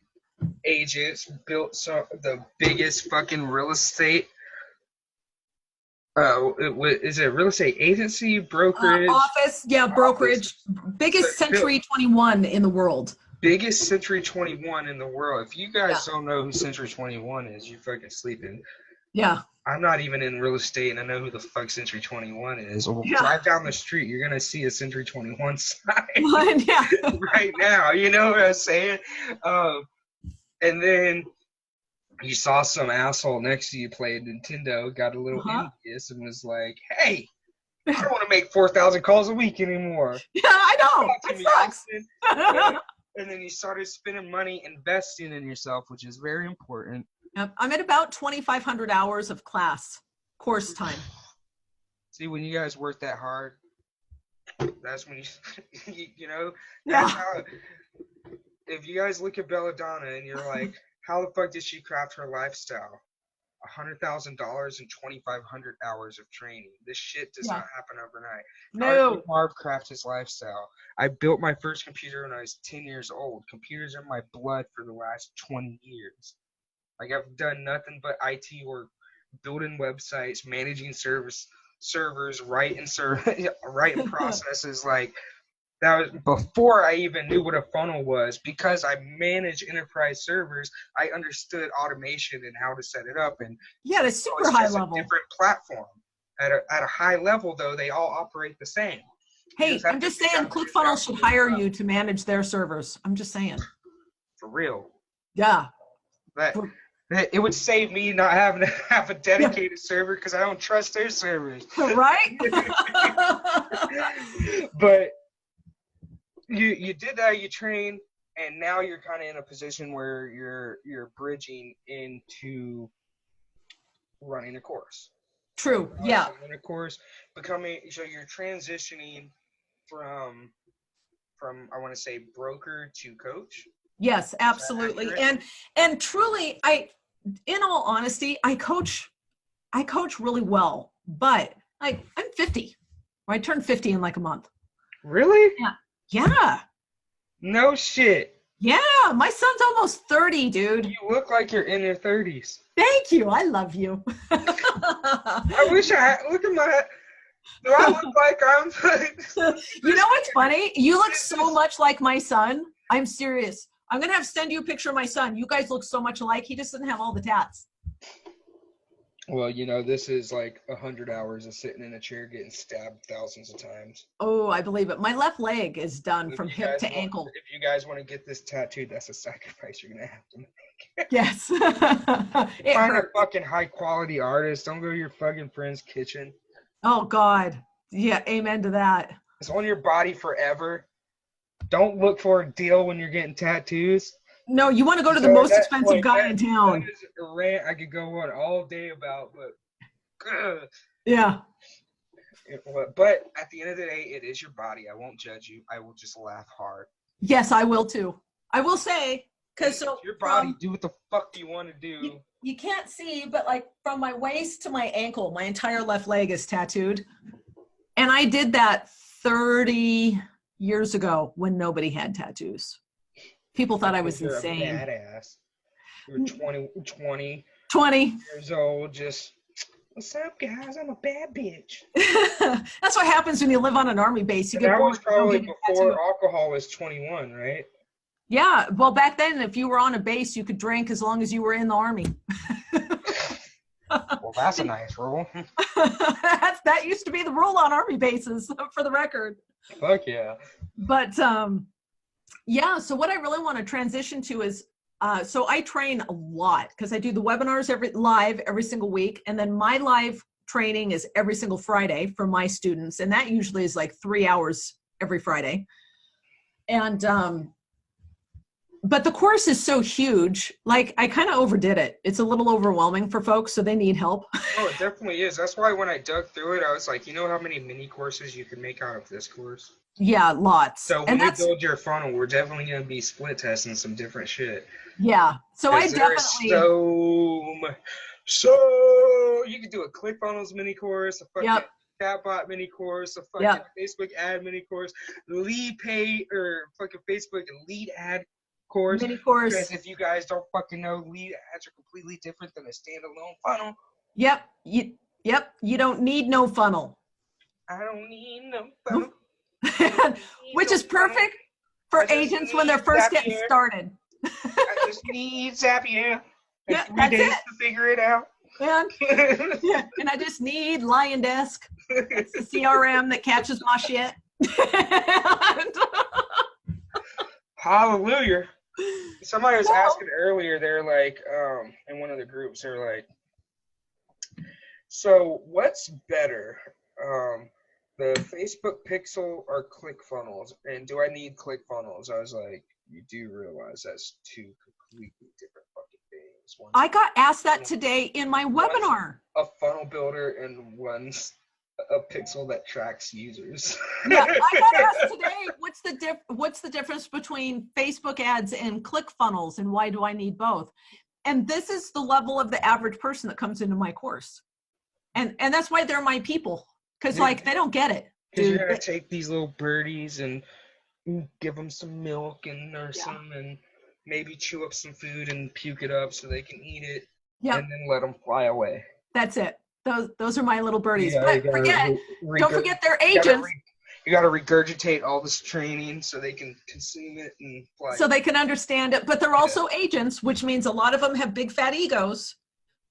agents, built the biggest fucking real estate. Is it real estate agency, brokerage? Office, yeah, brokerage. Biggest Century 21 in the world. Biggest Century 21 in the world. If you guys don't know who Century 21 is, you're fucking sleeping. Yeah. I'm not even in real estate, and I know who the fuck Century 21 is. Well, drive down the street, you're going to see a Century 21 sign right now. You know what I'm saying? And then you saw some asshole next to you playing Nintendo, got a little envious, and was like, hey, I don't want to make 4,000 calls a week anymore. Yeah, I know. It sucks. And then you started spending money investing in yourself, which is very important. Yep. I'm at about 2,500 hours of course time. See, when you guys work that hard, That's when you know, Yeah. that's how, if you guys look at Belladonna and you're like, how the fuck did she craft her lifestyle? $100,000 and 2,500 hours of training. This shit does Yeah. not happen overnight. How did No. Marv craft his lifestyle? I built my first computer when I was 10 years old. Computers are in my blood for the last 20 years. Like, I've done nothing but IT work, building websites, managing servers, writing processes. Like, that was before I even knew what a funnel was. Because I manage enterprise servers, I understood automation and how to set it up. And Yeah, it's so super it's high just a level. different platform. At a high level, though, they all operate the same. You just Hey, have I'm to just figure saying out how ClickFunnels to should build hire it up. you to manage their servers. I'm just saying. For real. Yeah. That it would save me not having to have a Yeah. dedicated server because I don't trust their servers. Right? But you did that, you trained, and now you're kind of in a position where you're bridging into running a course. True. Yeah. Running a course, becoming, so you're transitioning from I want to say broker to coach. Yes, Is that absolutely. accurate? And truly, in all honesty, I coach really well, but I'm 50. I turned 50 in like a month. Really? Yeah. Yeah. No shit. Yeah. My son's almost 30, dude. You look like you're in your 30s. Thank you. I love you. I wish I had. Look at my. Do I look like I'm? You know what's funny? You look so much like my son. I'm serious. I'm going to have to send you a picture of my son. You guys look so much alike. He just doesn't have all the tats. Well, you know, this is like 100 hours of sitting in a chair getting stabbed thousands of times. Oh, I believe it. My left leg is done from hip to ankle. If you guys want to get this tattooed, that's a sacrifice you're gonna have to make. Yes. It Find hurt. a fucking high quality artist. Don't go to your fucking friend's kitchen. Oh, God. Yeah, amen to that. It's on your body forever. Don't look for a deal when you're getting tattoos. No, you want to go to the So most that expensive guy in town. That is a rant I could go on all day about, but Yeah. But at the end of the day, it is your body. I won't judge you. I will just laugh hard. Yes, I will too. I will say, because so your body, do what the fuck you want to do. You can't see, but like from my waist to my ankle, my entire left leg is tattooed. And I did that 30 years ago when nobody had tattoos. People thought I was insane. You're a badass. You're 20 years old, just, what's up, guys? I'm a bad bitch. That's what happens when you live on an army base. You get that was probably before tattooed. Alcohol was 21, right? Yeah. Well, back then, if you were on a base, you could drink as long as you were in the army. Well, that's a nice rule. That used to be the rule on army bases, for the record. Fuck yeah. But yeah, so what I really want to transition to is, so I train a lot because I do the webinars live every single week. And then my live training is every single Friday for my students. And that usually is like 3 hours every Friday. And, but the course is so huge, like I kind of overdid it. It's a little overwhelming for folks, so they need help. Oh, it definitely is. That's why when I dug through it, I was like, you know how many mini courses you can make out of this course? Yeah, lots. So when you build your funnel, we're definitely going to be split testing some different shit. Yeah. So I definitely. So you could do a ClickFunnels mini course, a fucking chatbot mini course, a fucking Facebook ad mini course, lead pay or fucking Facebook lead ad course. Mini course. Because if you guys don't fucking know, lead ads are completely different than a standalone funnel. Yep. You don't need no funnel. I don't need no funnel. Which is perfect for agents when they're first getting started. I just need Zapier. Yeah, 3 days to figure it out. And, and I just need Lion Desk. It's the CRM that catches my shit. Hallelujah. Somebody was asking earlier, they're like, in one of the groups, they're like, so what's better, the Facebook Pixel or ClickFunnels? And do I need ClickFunnels? I was like, you do realize that's two completely different fucking things. I got asked that today in my webinar. A funnel builder and one's A pixel that tracks users. Yeah, I got asked today, what's the difference between Facebook ads and ClickFunnels, and why do I need both? And this is the level of the average person that comes into my course. And that's why they're my people, because like they don't get it. Because you're gonna take these little birdies and give them some milk and nurse them, and maybe chew up some food and puke it up so they can eat it, and then let them fly away. That's it. Those are my little birdies. But don't forget they're agents. You got to regurgitate all this training so they can consume it and fly. So they can understand it. But they're also agents, which means a lot of them have big fat egos.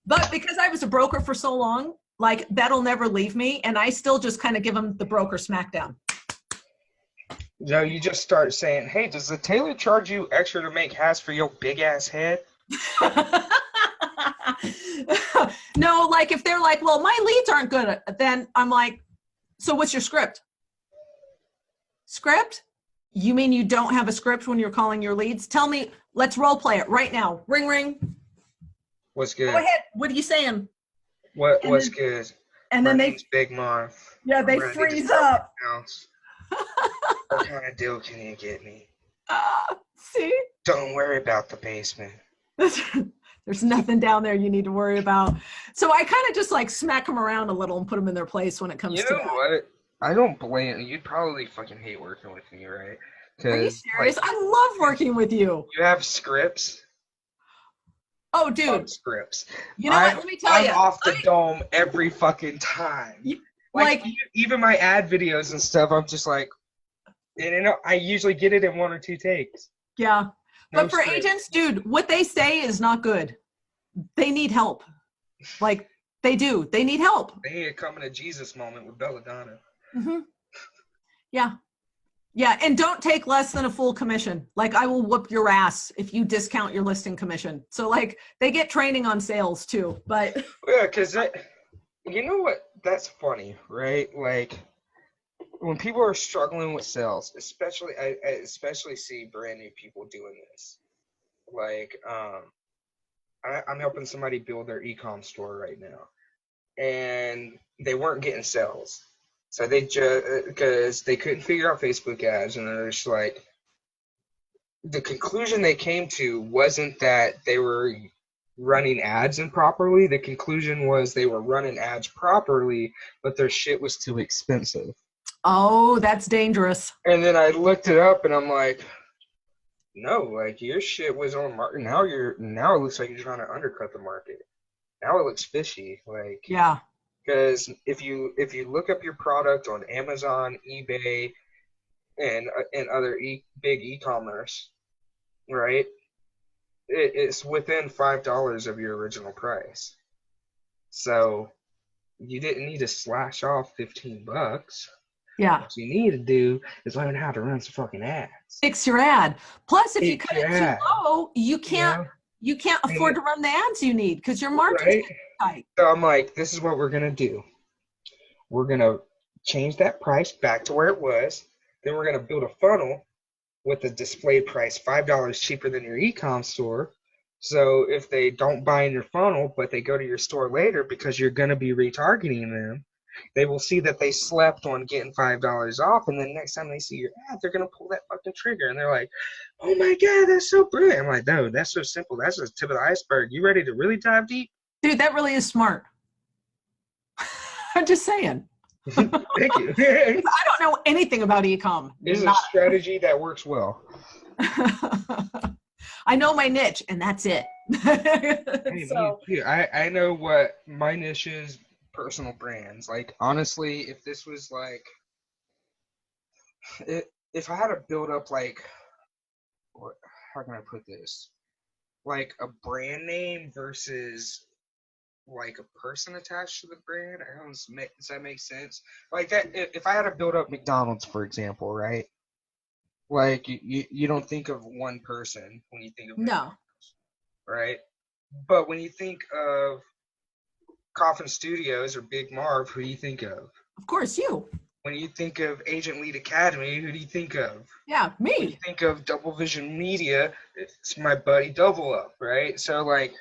But because I was a broker for so long, like that'll never leave me, and I still just kind of give them the broker smackdown. No, you just start saying, "Hey, does the tailor charge you extra to make hats for your big ass head?" No, like if they're like, "Well, my leads aren't good," then I'm like, "So what's your script?" Script? You mean you don't have a script when you're calling your leads? Tell me. Let's role play it right now. Ring, ring. What's good? Go ahead. What are you saying? What's good? And then name's Big Marv. Yeah, they freeze up. What kind of deal can you get me? See? Don't worry about the basement. There's nothing down there you need to worry about. So I kind of just like smack them around a little and put them in their place when it comes to that. What? I don't blame you. You'd probably fucking hate working with me, right? Are you serious? Like, I love working with you. You have scripts? Oh, dude. Scripts. You know what? Let me tell you. I'm off the dome every fucking time. Like even my ad videos and stuff, I'm just like, and I usually get it in 1 or 2 takes. Yeah. But for agents, dude, what they say is not good. They need help. Like, they do. They need help. They need a coming to Jesus moment with Belladonna. Mm-hmm. Yeah. Yeah, and don't take less than a full commission. Like, I will whoop your ass if you discount your listing commission. So, like, they get training on sales, too. But yeah, because you know what? That's funny, right? Like, when people are struggling with sales, especially I especially see brand new people doing this. Like, I'm helping somebody build their e-com store right now, and they weren't getting sales, so they just because they couldn't figure out Facebook ads, and they're just like, the conclusion they came to wasn't that they were running ads improperly. The conclusion was they were running ads properly, but their shit was too expensive. Oh, that's dangerous. And then I looked it up, and I'm like, no, like your shit was on market. Now it looks like you're trying to undercut the market. Now it looks fishy. Like, yeah. Because if you look up your product on Amazon, eBay, and other big e-commerce, right? It's within $5 of your original price. So you didn't need to slash off $15. Yeah. What you need to do is learn how to run some fucking ads. Fix your ad. Plus, if you cut it too low, you can't afford to run the ads you need because your margin's tight. So I'm like, this is what we're gonna do. We're gonna change that price back to where it was. Then we're gonna build a funnel with a displayed price $5 cheaper than your e-com store. So if they don't buy in your funnel, but they go to your store later because you're gonna be retargeting them, they will see that they slept on getting $5 off, and then next time they see your ad, they're gonna pull that fucking trigger, and they're like, "Oh my god, that's so brilliant!" I'm like, "No, that's so simple. That's the tip of the iceberg. You ready to really dive deep?" Dude, that really is smart. I'm just saying. Thank you. I don't know anything about e-com. It's a strategy that works well. I know my niche, and that's it. I know what my niche is. Personal brands. Like, honestly, if this was like, if I had to build up like, how can I put this? Like a brand name versus like a person attached to the brand. Does that make sense? Like that, if I had to build up McDonald's, for example, right? Like you don't think of one person when you think of McDonald's, right? But when you think of Coffin Studios or Big Marv, who do you think of? Of course, you. When you think of Agent Lead Academy, who do you think of? Yeah, me. When you think of Double Vision Media, it's my buddy Double Up, right? So, like,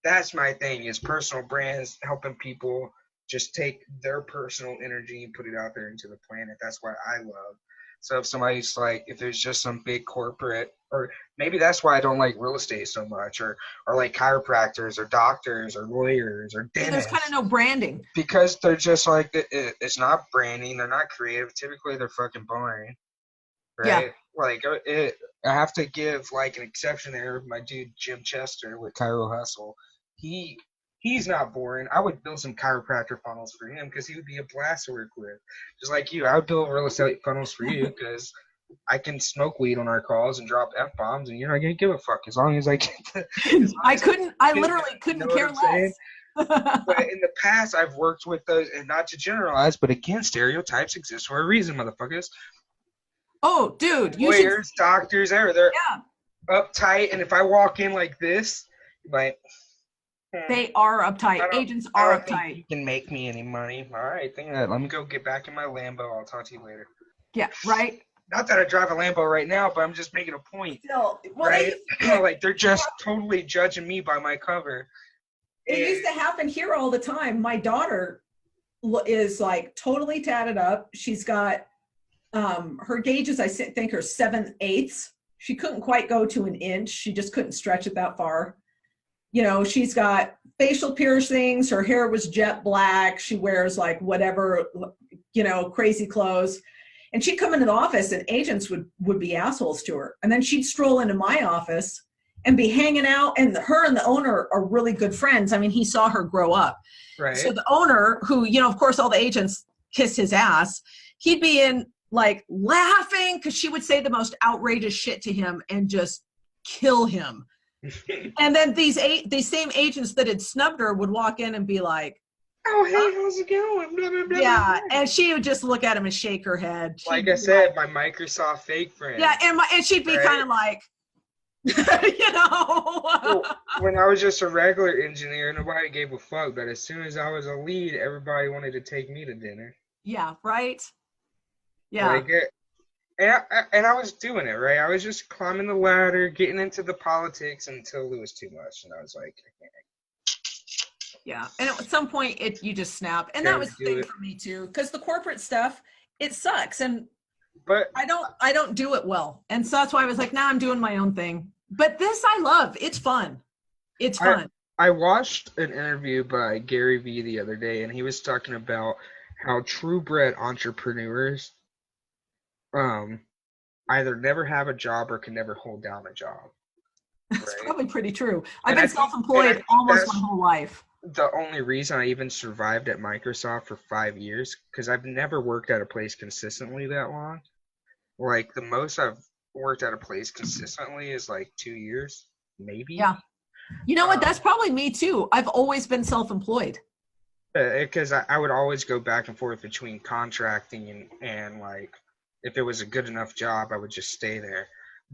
that's my thing, is personal brands, helping people just take their personal energy and put it out there into the planet. That's what I love. So if somebody's like, if there's just some big corporate, or maybe that's why I don't like real estate so much, or like chiropractors or doctors or lawyers or Yeah, dentists. there's kind of no branding. Because they're just like, it's not branding. They're not creative. Typically, they're fucking boring. Right? Yeah. Like, I have to give, like, an exception there. My dude, Jim Chester with Cairo Hustle. He's not boring. I would build some chiropractor funnels for him because he would be a blast to work with. Just like you, I would build real estate funnels for you because I can smoke weed on our calls and drop F-bombs, and you're not going to give a fuck as long as I get the... I literally couldn't care less. But in the past, I've worked with those, and not to generalize, but again, stereotypes exist for a reason, motherfuckers. Oh, dude. Lawyers, doctors, they're uptight, and if I walk in like this, like... They are uptight. Agents are uptight. You can make me any money. All right, let me go get back in my Lambo. I'll talk to you later. Yeah, right? Not that I drive a Lambo right now, but I'm just making a point. Still, right? Like, they're just totally judging me by my cover. It used to happen here all the time. My daughter is, like, totally tatted up. She's got, her gauges, I think, are 7/8. She couldn't quite go to an inch. She just couldn't stretch it that far. You know, she's got facial piercings. Her hair was jet black. She wears, like, whatever, you know, crazy clothes. And she'd come into the office and agents would be assholes to her. And then she'd stroll into my office and be hanging out. And her and the owner are really good friends. I mean, he saw her grow up. Right. So the owner, who, you know, of course, all the agents kiss his ass, he'd be in, like, laughing because she would say the most outrageous shit to him and just kill him. And then these same agents that had snubbed her would walk in and be like, "Oh, hey, how's it going?" Blah, blah, blah, yeah, and she would just look at him and shake her head. Like I said, my Microsoft fake friend. Yeah, and she'd be kind of like, you know. When I was just a regular engineer, nobody gave a fuck. But as soon as I was a lead, everybody wanted to take me to dinner. Yeah, right? Yeah. Like and I was doing it, right? I was just climbing the ladder, getting into the politics until it was too much. And I was like, I can't. Yeah. And at some point, you just snap. And that was the thing for me, too. Because the corporate stuff, it sucks. But I don't do it well. And so that's why I was like, I'm doing my own thing. But this I love. It's fun. It's fun. I watched an interview by Gary Vee the other day, and he was talking about how true-bred entrepreneurs either never have a job or can never hold down a job. That's right? Probably pretty true. I've been self-employed almost my whole life. The only reason I even survived at Microsoft for 5 years, because I've never worked at a place consistently that long. Like, the most I've worked at a place consistently is like 2 years, maybe. Yeah. You know what? That's probably me too. I've always been self-employed. Because I would always go back and forth between contracting and like, if it was a good enough job, I would just stay there.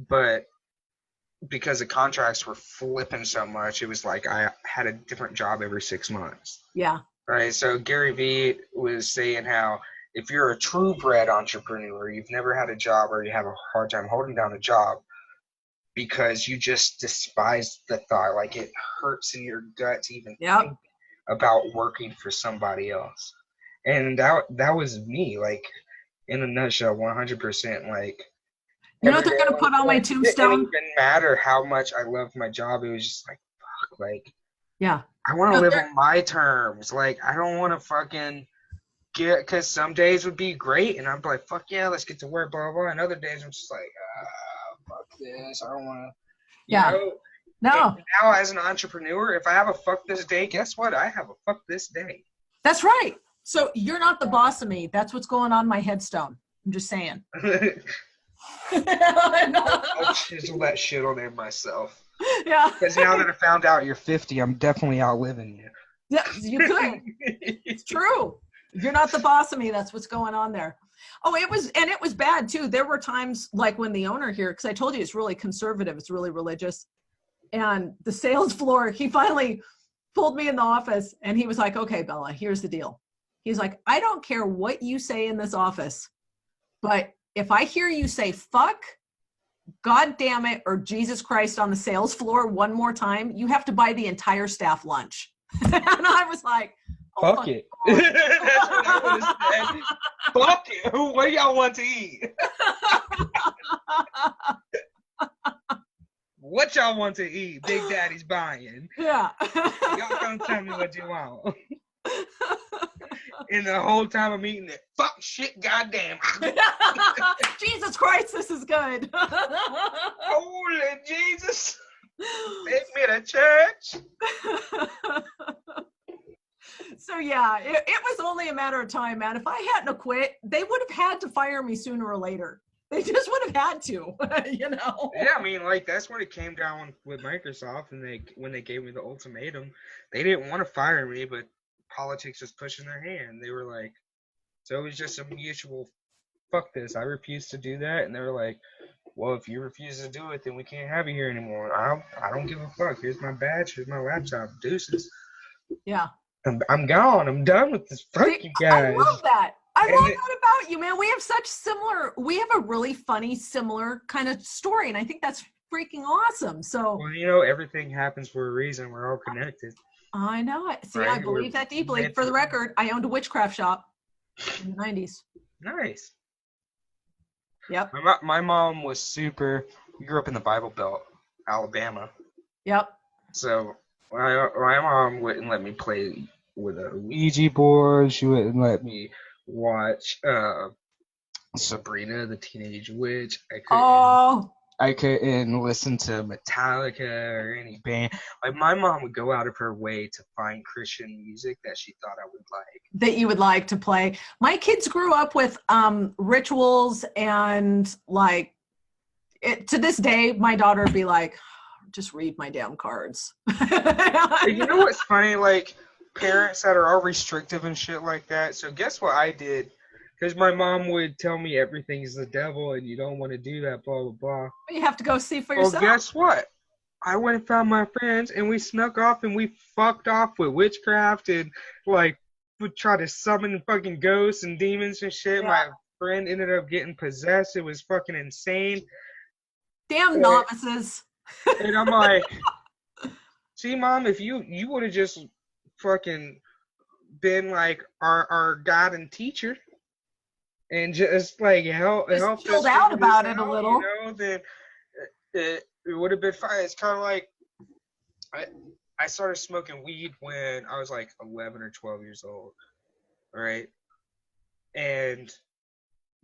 But because the contracts were flipping so much, it was like I had a different job every 6 months. Yeah. Right. So Gary Vee was saying how if you're a true bred entrepreneur, you've never had a job or you have a hard time holding down a job because you just despise the thought. Like, it hurts in your gut to even think about working for somebody else. And that was me. Like, in a nutshell, 100%. Like, you know what they're gonna put on my tombstone? It didn't even matter how much I loved my job. It was just like, fuck. Like, yeah, I want to live on my terms. Like, I don't want to fucking because some days would be great, and I'm like, fuck yeah, let's get to work, blah blah. And other days I'm just like, fuck this. I don't want to. Yeah. No. And now as an entrepreneur, if I have a fuck this day, guess what? I have a fuck this day. That's right. So you're not the boss of me. That's what's going on my headstone. I'm just saying. I'll chisel that shit on there myself. Yeah. Because now that I found out you're 50, I'm definitely outliving you. Yeah, you could. It's true. You're not the boss of me. That's what's going on there. Oh, it was bad too. There were times like when the owner here, because I told you it's really conservative, it's really religious. And the sales floor, he finally pulled me in the office and he was like, okay, Bella, here's the deal. He's like, I don't care what you say in this office, but if I hear you say fuck, God damn it, or Jesus Christ on the sales floor one more time, you have to buy the entire staff lunch. And I was like, Fuck it. That's what I would have said. Fuck it. What do y'all want to eat? What y'all want to eat? Big Daddy's buying. Yeah. Y'all don't tell me what you want. And the whole time I'm eating it, fuck, shit, goddamn. Jesus Christ, this is good. Holy Jesus. Take me to church. So yeah, it was only a matter of time, man. If I hadn't have quit, they would have had to fire me sooner or later. They just would have had to, you know. Yeah, I mean, like, that's what it came down with Microsoft, and when they gave me the ultimatum, they didn't want to fire me, but politics was pushing their hand. They were like, so it was just a mutual, fuck this, I refuse to do that, and they were like, well, if you refuse to do it, then we can't have you here anymore. I don't give a fuck. Here's my badge. Here's my laptop. Deuces. Yeah. I'm gone. I'm done with this. Fuck you guys. I love that. I love that about you, man. We have a really funny, similar kind of story, and I think that's freaking awesome. So, well, you know, everything happens for a reason. We're all connected. I know it. See, right? I believe that deeply. For the record, I owned a witchcraft shop in the 90s. Nice. Yep. My mom was we grew up in the Bible Belt, Alabama. Yep. So my mom wouldn't let me play with a Ouija board. She wouldn't let me watch Sabrina the Teenage Witch. I couldn't listen to Metallica or any band. Like, my mom would go out of her way to find Christian music that she thought I would like. That you would like to play. My kids grew up with rituals, and like to this day, my daughter would be like, just read my damn cards. You know what's funny? Like, parents that are all restrictive and shit like that. So guess what I did? Because my mom would tell me everything's the devil and you don't want to do that, blah, blah, blah. You have to go see for yourself. Well, guess what? I went and found my friends, and we snuck off, and we fucked off with witchcraft, and, like, would try to summon fucking ghosts and demons and shit. Yeah. My friend ended up getting possessed. It was fucking insane. Damn novices. And I'm like, see, Mom, if you would have just fucking been, like, our God and teacher, and just like help chilled out about it a little, you know, then it would have been fine. It's kind of like I started smoking weed when I was like 11 or 12 years old, right? And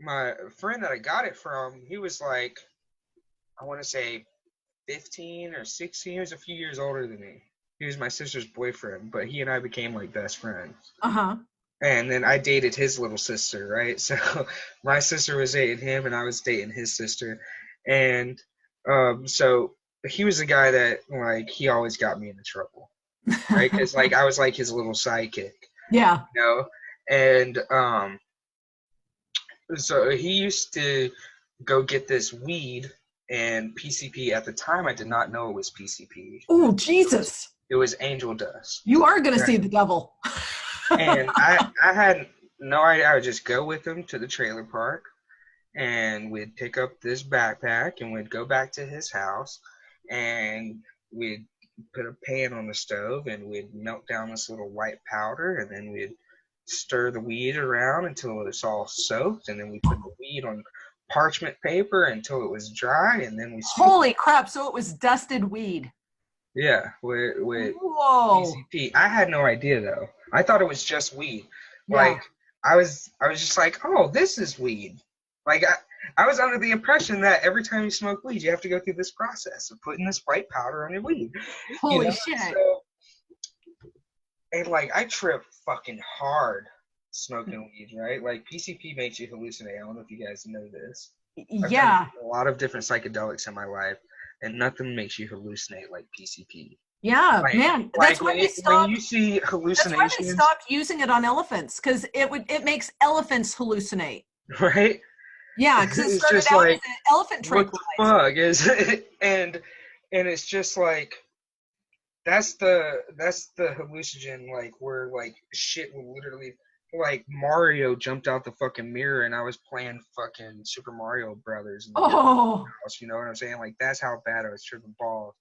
my friend that I got it from, he was like, I want to say 15 or 16. He was a few years older than me. He was my sister's boyfriend, but he and I became like best friends. Uh-huh. And then I dated his little sister, right? So my sister was dating him, and I was dating his sister. And so he was the guy that, like, he always got me into trouble, right? Because, like, I was like his little sidekick. Yeah. You know? And so he used to go get this weed and PCP. At the time, I did not know it was PCP. Oh, Jesus. It was angel dust. You are going to see the devil. And I had no idea. I would just go with him to the trailer park, and we'd pick up this backpack, and we'd go back to his house, and we'd put a pan on the stove, and we'd melt down this little white powder, and then we'd stir the weed around until it was all soaked, and then we put the weed on parchment paper until it was dry, and then we Holy crap, so it was dusted weed. Yeah, with Whoa. PCP. I had no idea, though. I thought it was just weed. Yeah. Like, I was just like, oh, this is weed. Like, I was under the impression that every time you smoke weed, you have to go through this process of putting this white powder on your weed. Holy shit. So, and, like, I trip fucking hard smoking weed, right? Like, PCP makes you hallucinate. I don't know if you guys know this. Yeah. I've done a lot of different psychedelics in my life, and nothing makes you hallucinate like PCP. Yeah, like, man. That's like when you see hallucinations. That's why they stopped using it on elephants, because it makes elephants hallucinate. Right? Yeah, because it started out as an elephant tranquilizer. What the fuck is it? And it's just like that's the hallucinogen, like, where like shit will literally, like, Mario jumped out the fucking mirror and I was playing fucking Super Mario Brothers in the house, you know what I'm saying? Like, that's how bad I was tripping balls.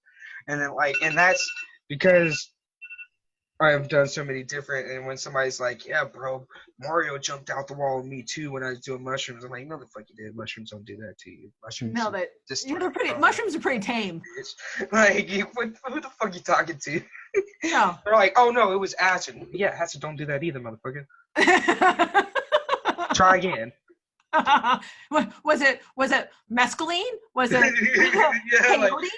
And then, like, and that's because I have done so many different, and when somebody's like, yeah, bro, Mario jumped out the wall with me too when I was doing mushrooms, I'm like, no, the fuck you did. Mushrooms don't do that to you. Mushrooms No, that just mushrooms are pretty tame. like, who the fuck you talking to? Yeah. They're like, oh no, it was acid. Yeah, acid don't do that either, motherfucker. Try again. Was it mescaline? Was it peyote?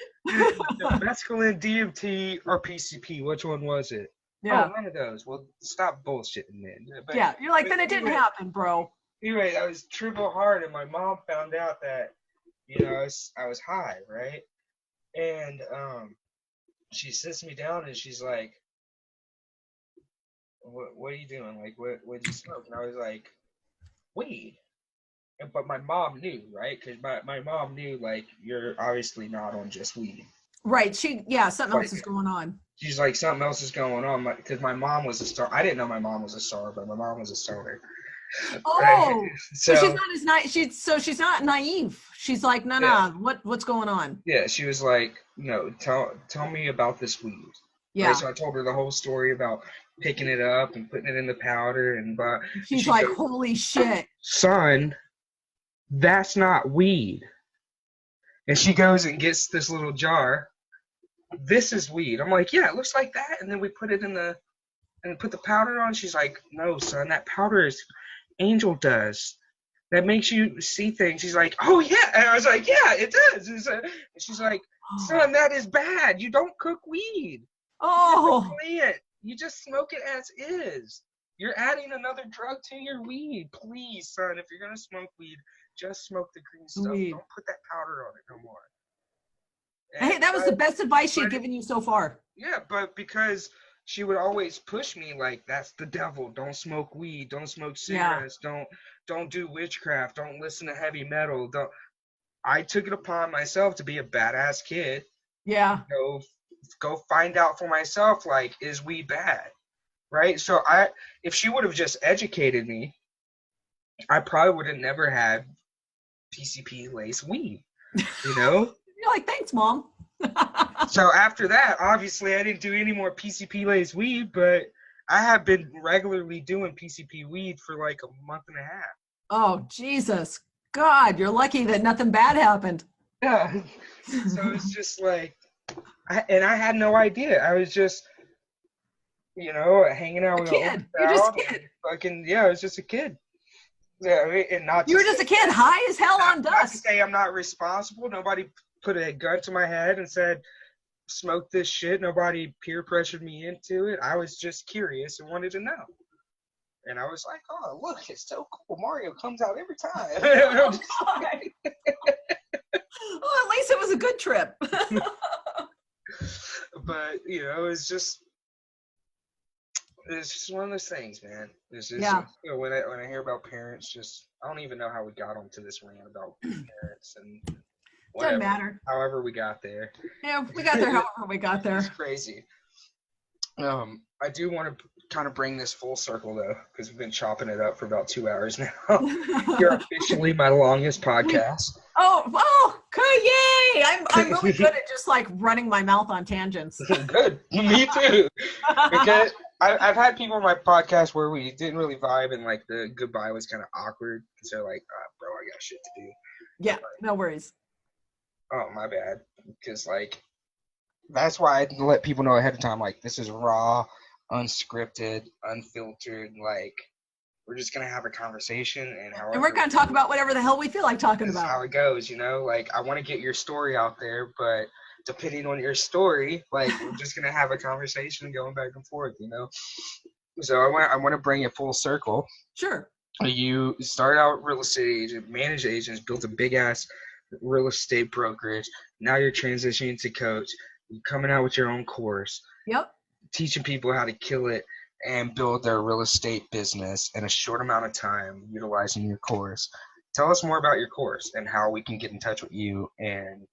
Mescaline, DMT, or PCP? Which one was it? Yeah. Oh, none of those. Well, stop bullshitting, man. But, yeah, you're like, then it didn't happen, bro. Anyway, I was triple hard, and my mom found out that, I was high, right? And she sits me down and she's like, "What are you doing? Like, what did you smoke?" And I was like, "Weed." But my mom knew, right? Because my mom knew, like, you're obviously not on just weed. Right. Something else is going on. She's like, something else is going on. Because my mom was a star. I didn't know my mom was a star, but my mom was a stoner. Oh, right? So she's not as she's not naive. She's like, no, what's going on? Yeah, she was like, no, tell me about this weed. Yeah. Right? So I told her the whole story about picking it up and putting it in the powder, and she's like, holy shit, son, that's not weed. And she goes and gets this little jar. This is weed. I'm like, yeah, it looks like that. And then we put it and put the powder on. She's like, no, son, that powder is angel dust. That makes you see things. She's like, oh yeah. And I was like, yeah, it does. And she's like, son, that is bad. You don't cook weed. Oh. You just smoke it as is. You're adding another drug to your weed. Please, son, if you're gonna smoke weed, just smoke the green stuff. Don't put that powder on it no more. Hey, that was the best advice she'd given you so far. Yeah, but because she would always push me like, that's the devil. Don't smoke weed. Don't smoke cigarettes. Don't do witchcraft. Don't listen to heavy metal. I took it upon myself to be a badass kid. Yeah. Go find out for myself, like, is weed bad? Right? So if she would have just educated me, I probably would have never had PCP laced weed. You're like, thanks, Mom. So after that, obviously, I didn't do any more PCP laced weed, but I have been regularly doing PCP weed for like a month and a half. Oh, Jesus. God, you're lucky that nothing bad happened. Yeah. So it's just like, I had no idea. I was just, hanging out with a kid. You're just a kid. I was just a kid. Yeah, and not. You were just a kid, high as hell on dust. Not to say I'm not responsible. Nobody put a gun to my head and said, smoke this shit. Nobody peer pressured me into it. I was just curious and wanted to know. And I was like, oh, look, it's so cool. Mario comes out every time. Well, at least it was a good trip. But, it's just one of those things, man. It's just, when I hear about parents, I don't even know how we got onto this rant about parents and whatever. Doesn't matter. However we got there. Yeah, we got there however we got there. It's crazy. I do want to kind of bring this full circle, though, because we've been chopping it up for about 2 hours now. You're officially my longest podcast. Oh, yay! I'm really good at just like running my mouth on tangents. Good. Me too. Because I've had people on my podcast where we didn't really vibe and like the goodbye was kind of awkward because they're like, bro, I got shit to do. Yeah, no worries. Oh, my bad. Because like, that's why I let people know ahead of time, like, this is raw, unscripted, unfiltered, like, we're just going to have a conversation and we're going to talk about whatever the hell we feel like talking about. That's how it goes, like, I want to get your story out there, but depending on your story, like, we're just going to have a conversation going back and forth, So I want to bring it full circle. Sure. You started out real estate agent, managed agents, built a big-ass real estate brokerage. Now you're transitioning to coach. You're coming out with your own course. Yep. Teaching people how to kill it and build their real estate business in a short amount of time utilizing your course. Tell us more about your course and how we can get in touch with you and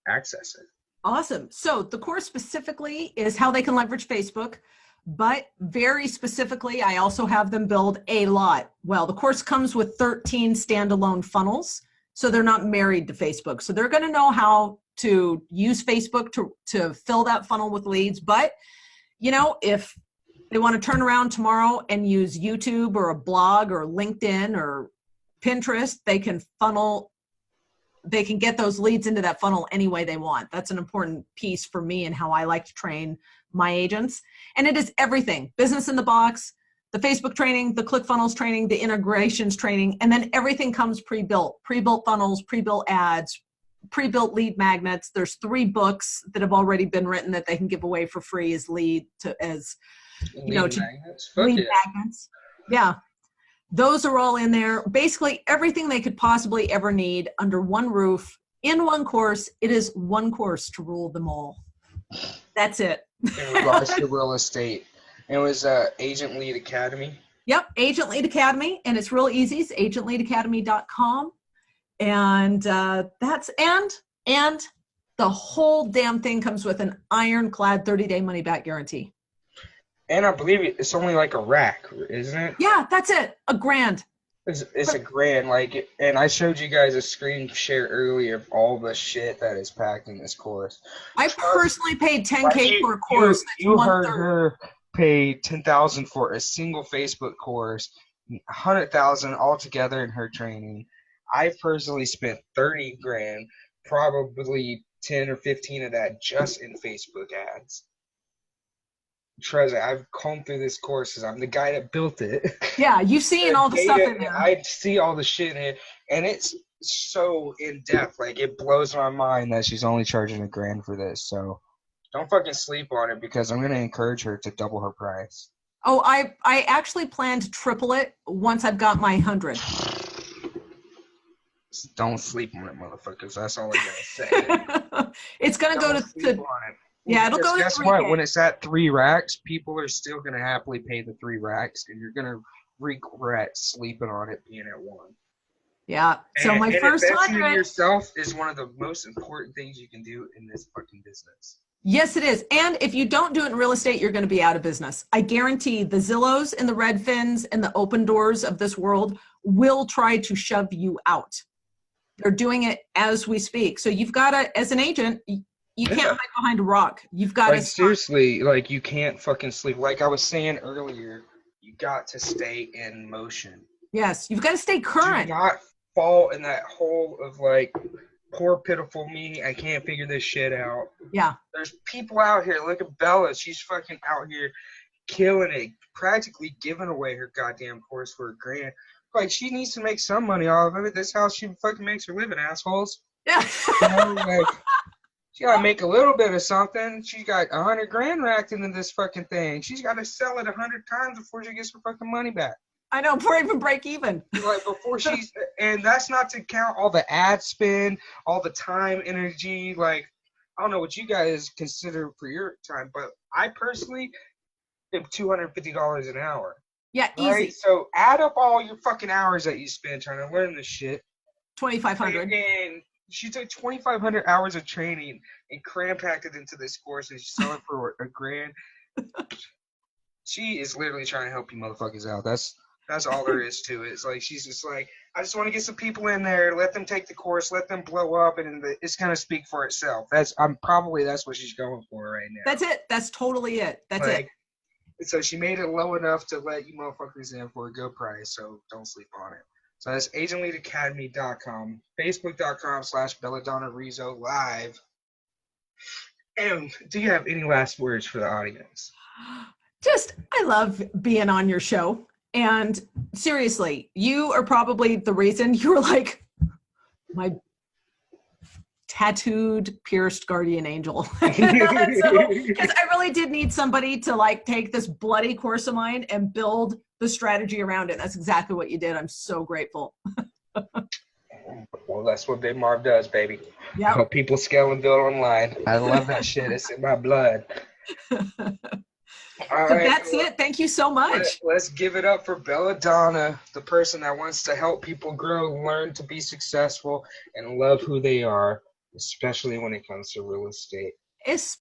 access it. Awesome. So the course specifically is how they can leverage Facebook, but very specifically, I also have them build a lot. Well, the course comes with 13 standalone funnels, so they're not married to Facebook. So they're going to know how to use Facebook to fill that funnel with leads. But, if They want to turn around tomorrow and use YouTube or a blog or LinkedIn or Pinterest. They can get those leads into that funnel any way they want. That's an important piece for me and how I like to train my agents. And it is everything. Business in the box, the Facebook training, the ClickFunnels training, the integrations training, and then everything comes pre-built funnels, pre-built ads, pre-built lead magnets. There's 3 books that have already been written that they can give away for free as lead magnets. Yeah. Those are all in there. Basically everything they could possibly ever need under one roof in one course. It is one course to rule them all. That's it. In regards to real estate. It was Agent Lead Academy. Yep, Agent Lead Academy, and it's real easy. It's agentleadacademy.com, and and the whole damn thing comes with an ironclad 30-day money-back guarantee. And I believe it's only like a rack, isn't it? Yeah, that's it. $1,000. It's $1,000, and I showed you guys a screen share earlier of all the shit that is packed in this course. I personally paid $10K for a course. You heard her pay $10,000 for a single Facebook course, $100,000 altogether in her training. I personally spent $30,000, probably 10 or 15 of that just in Facebook ads. Trust me, I've combed through this course because I'm the guy that built it. Yeah, you've seen all the stuff in there. I see all the shit in it, and it's so in depth. Like, it blows my mind that she's only charging $1,000 for this. So don't fucking sleep on it, because I'm gonna encourage her to double her price. Oh, I actually plan to triple it once I've got my 100. Don't sleep on it, motherfuckers. That's all I gotta say. It's gonna go to yeah, it'll go to 3K. Guess what? When it's at 3 racks, people are still gonna happily pay the 3 racks, and you're gonna regret sleeping on it being at 1. Yeah. So my first investing 100 in yourself is one of the most important things you can do in this fucking business. Yes, it is. And if you don't do it in real estate, you're going to be out of business. I guarantee the Zillows and the Redfins and the Open Doors of this world will try to shove you out. They're doing it as we speak. So you've got to, as an agent, you can't hide behind a rock. You've got to seriously, like, you can't fucking sleep. Like I was saying earlier, you got to stay in motion. Yes, you've got to stay current. Do not fall in that hole of like, poor pitiful me, I can't figure this shit out. Yeah. There's people out here. Look at Bella. She's fucking out here killing it, practically giving away her goddamn course for $1,000. Like, she needs to make some money off of it. That's how she fucking makes her living, assholes. Yeah. You know, like, she gotta make a little bit of something. She got $100,000 racked into this fucking thing. She's gotta sell it 100 times before she gets her fucking money back. I know, before even break even. Like, before she's, and that's not to count all the ad spend, all the time, energy. Like, I don't know what you guys consider for your time, but I personally am $250 an hour. Yeah, right? easy. So add up all your fucking hours that you spend trying to learn this shit. 2,500. And she took 2,500 hours of training and cram-packed it into this course, and she's selling for $1,000. She is literally trying to help you motherfuckers out. That's all there is to it. It's like, she's just like, I just want to get some people in there, let them take the course, let them blow up, and it's going to speak for itself. That's what she's going for right now. That's it. That's totally it. That's it. So she made it low enough to let you motherfuckers in for a good price, so don't sleep on it. So that's agentleadacademy.com, facebook.com/Belladonna Riso live. And do you have any last words for the audience? Just, I love being on your show. And seriously, you are probably the reason you were like my tattooed, pierced guardian angel. Because I really did need somebody to like take this bloody course of mine and build the strategy around it. That's exactly what you did. I'm so grateful. Well, that's what Big Marv does, baby. Yeah. Help people scale and build online. I love that shit. It's in my blood. All right, that's it. Thank you so much. Let's give it up for Belladonna, the person that wants to help people grow, learn to be successful, and love who they are, especially when it comes to real estate.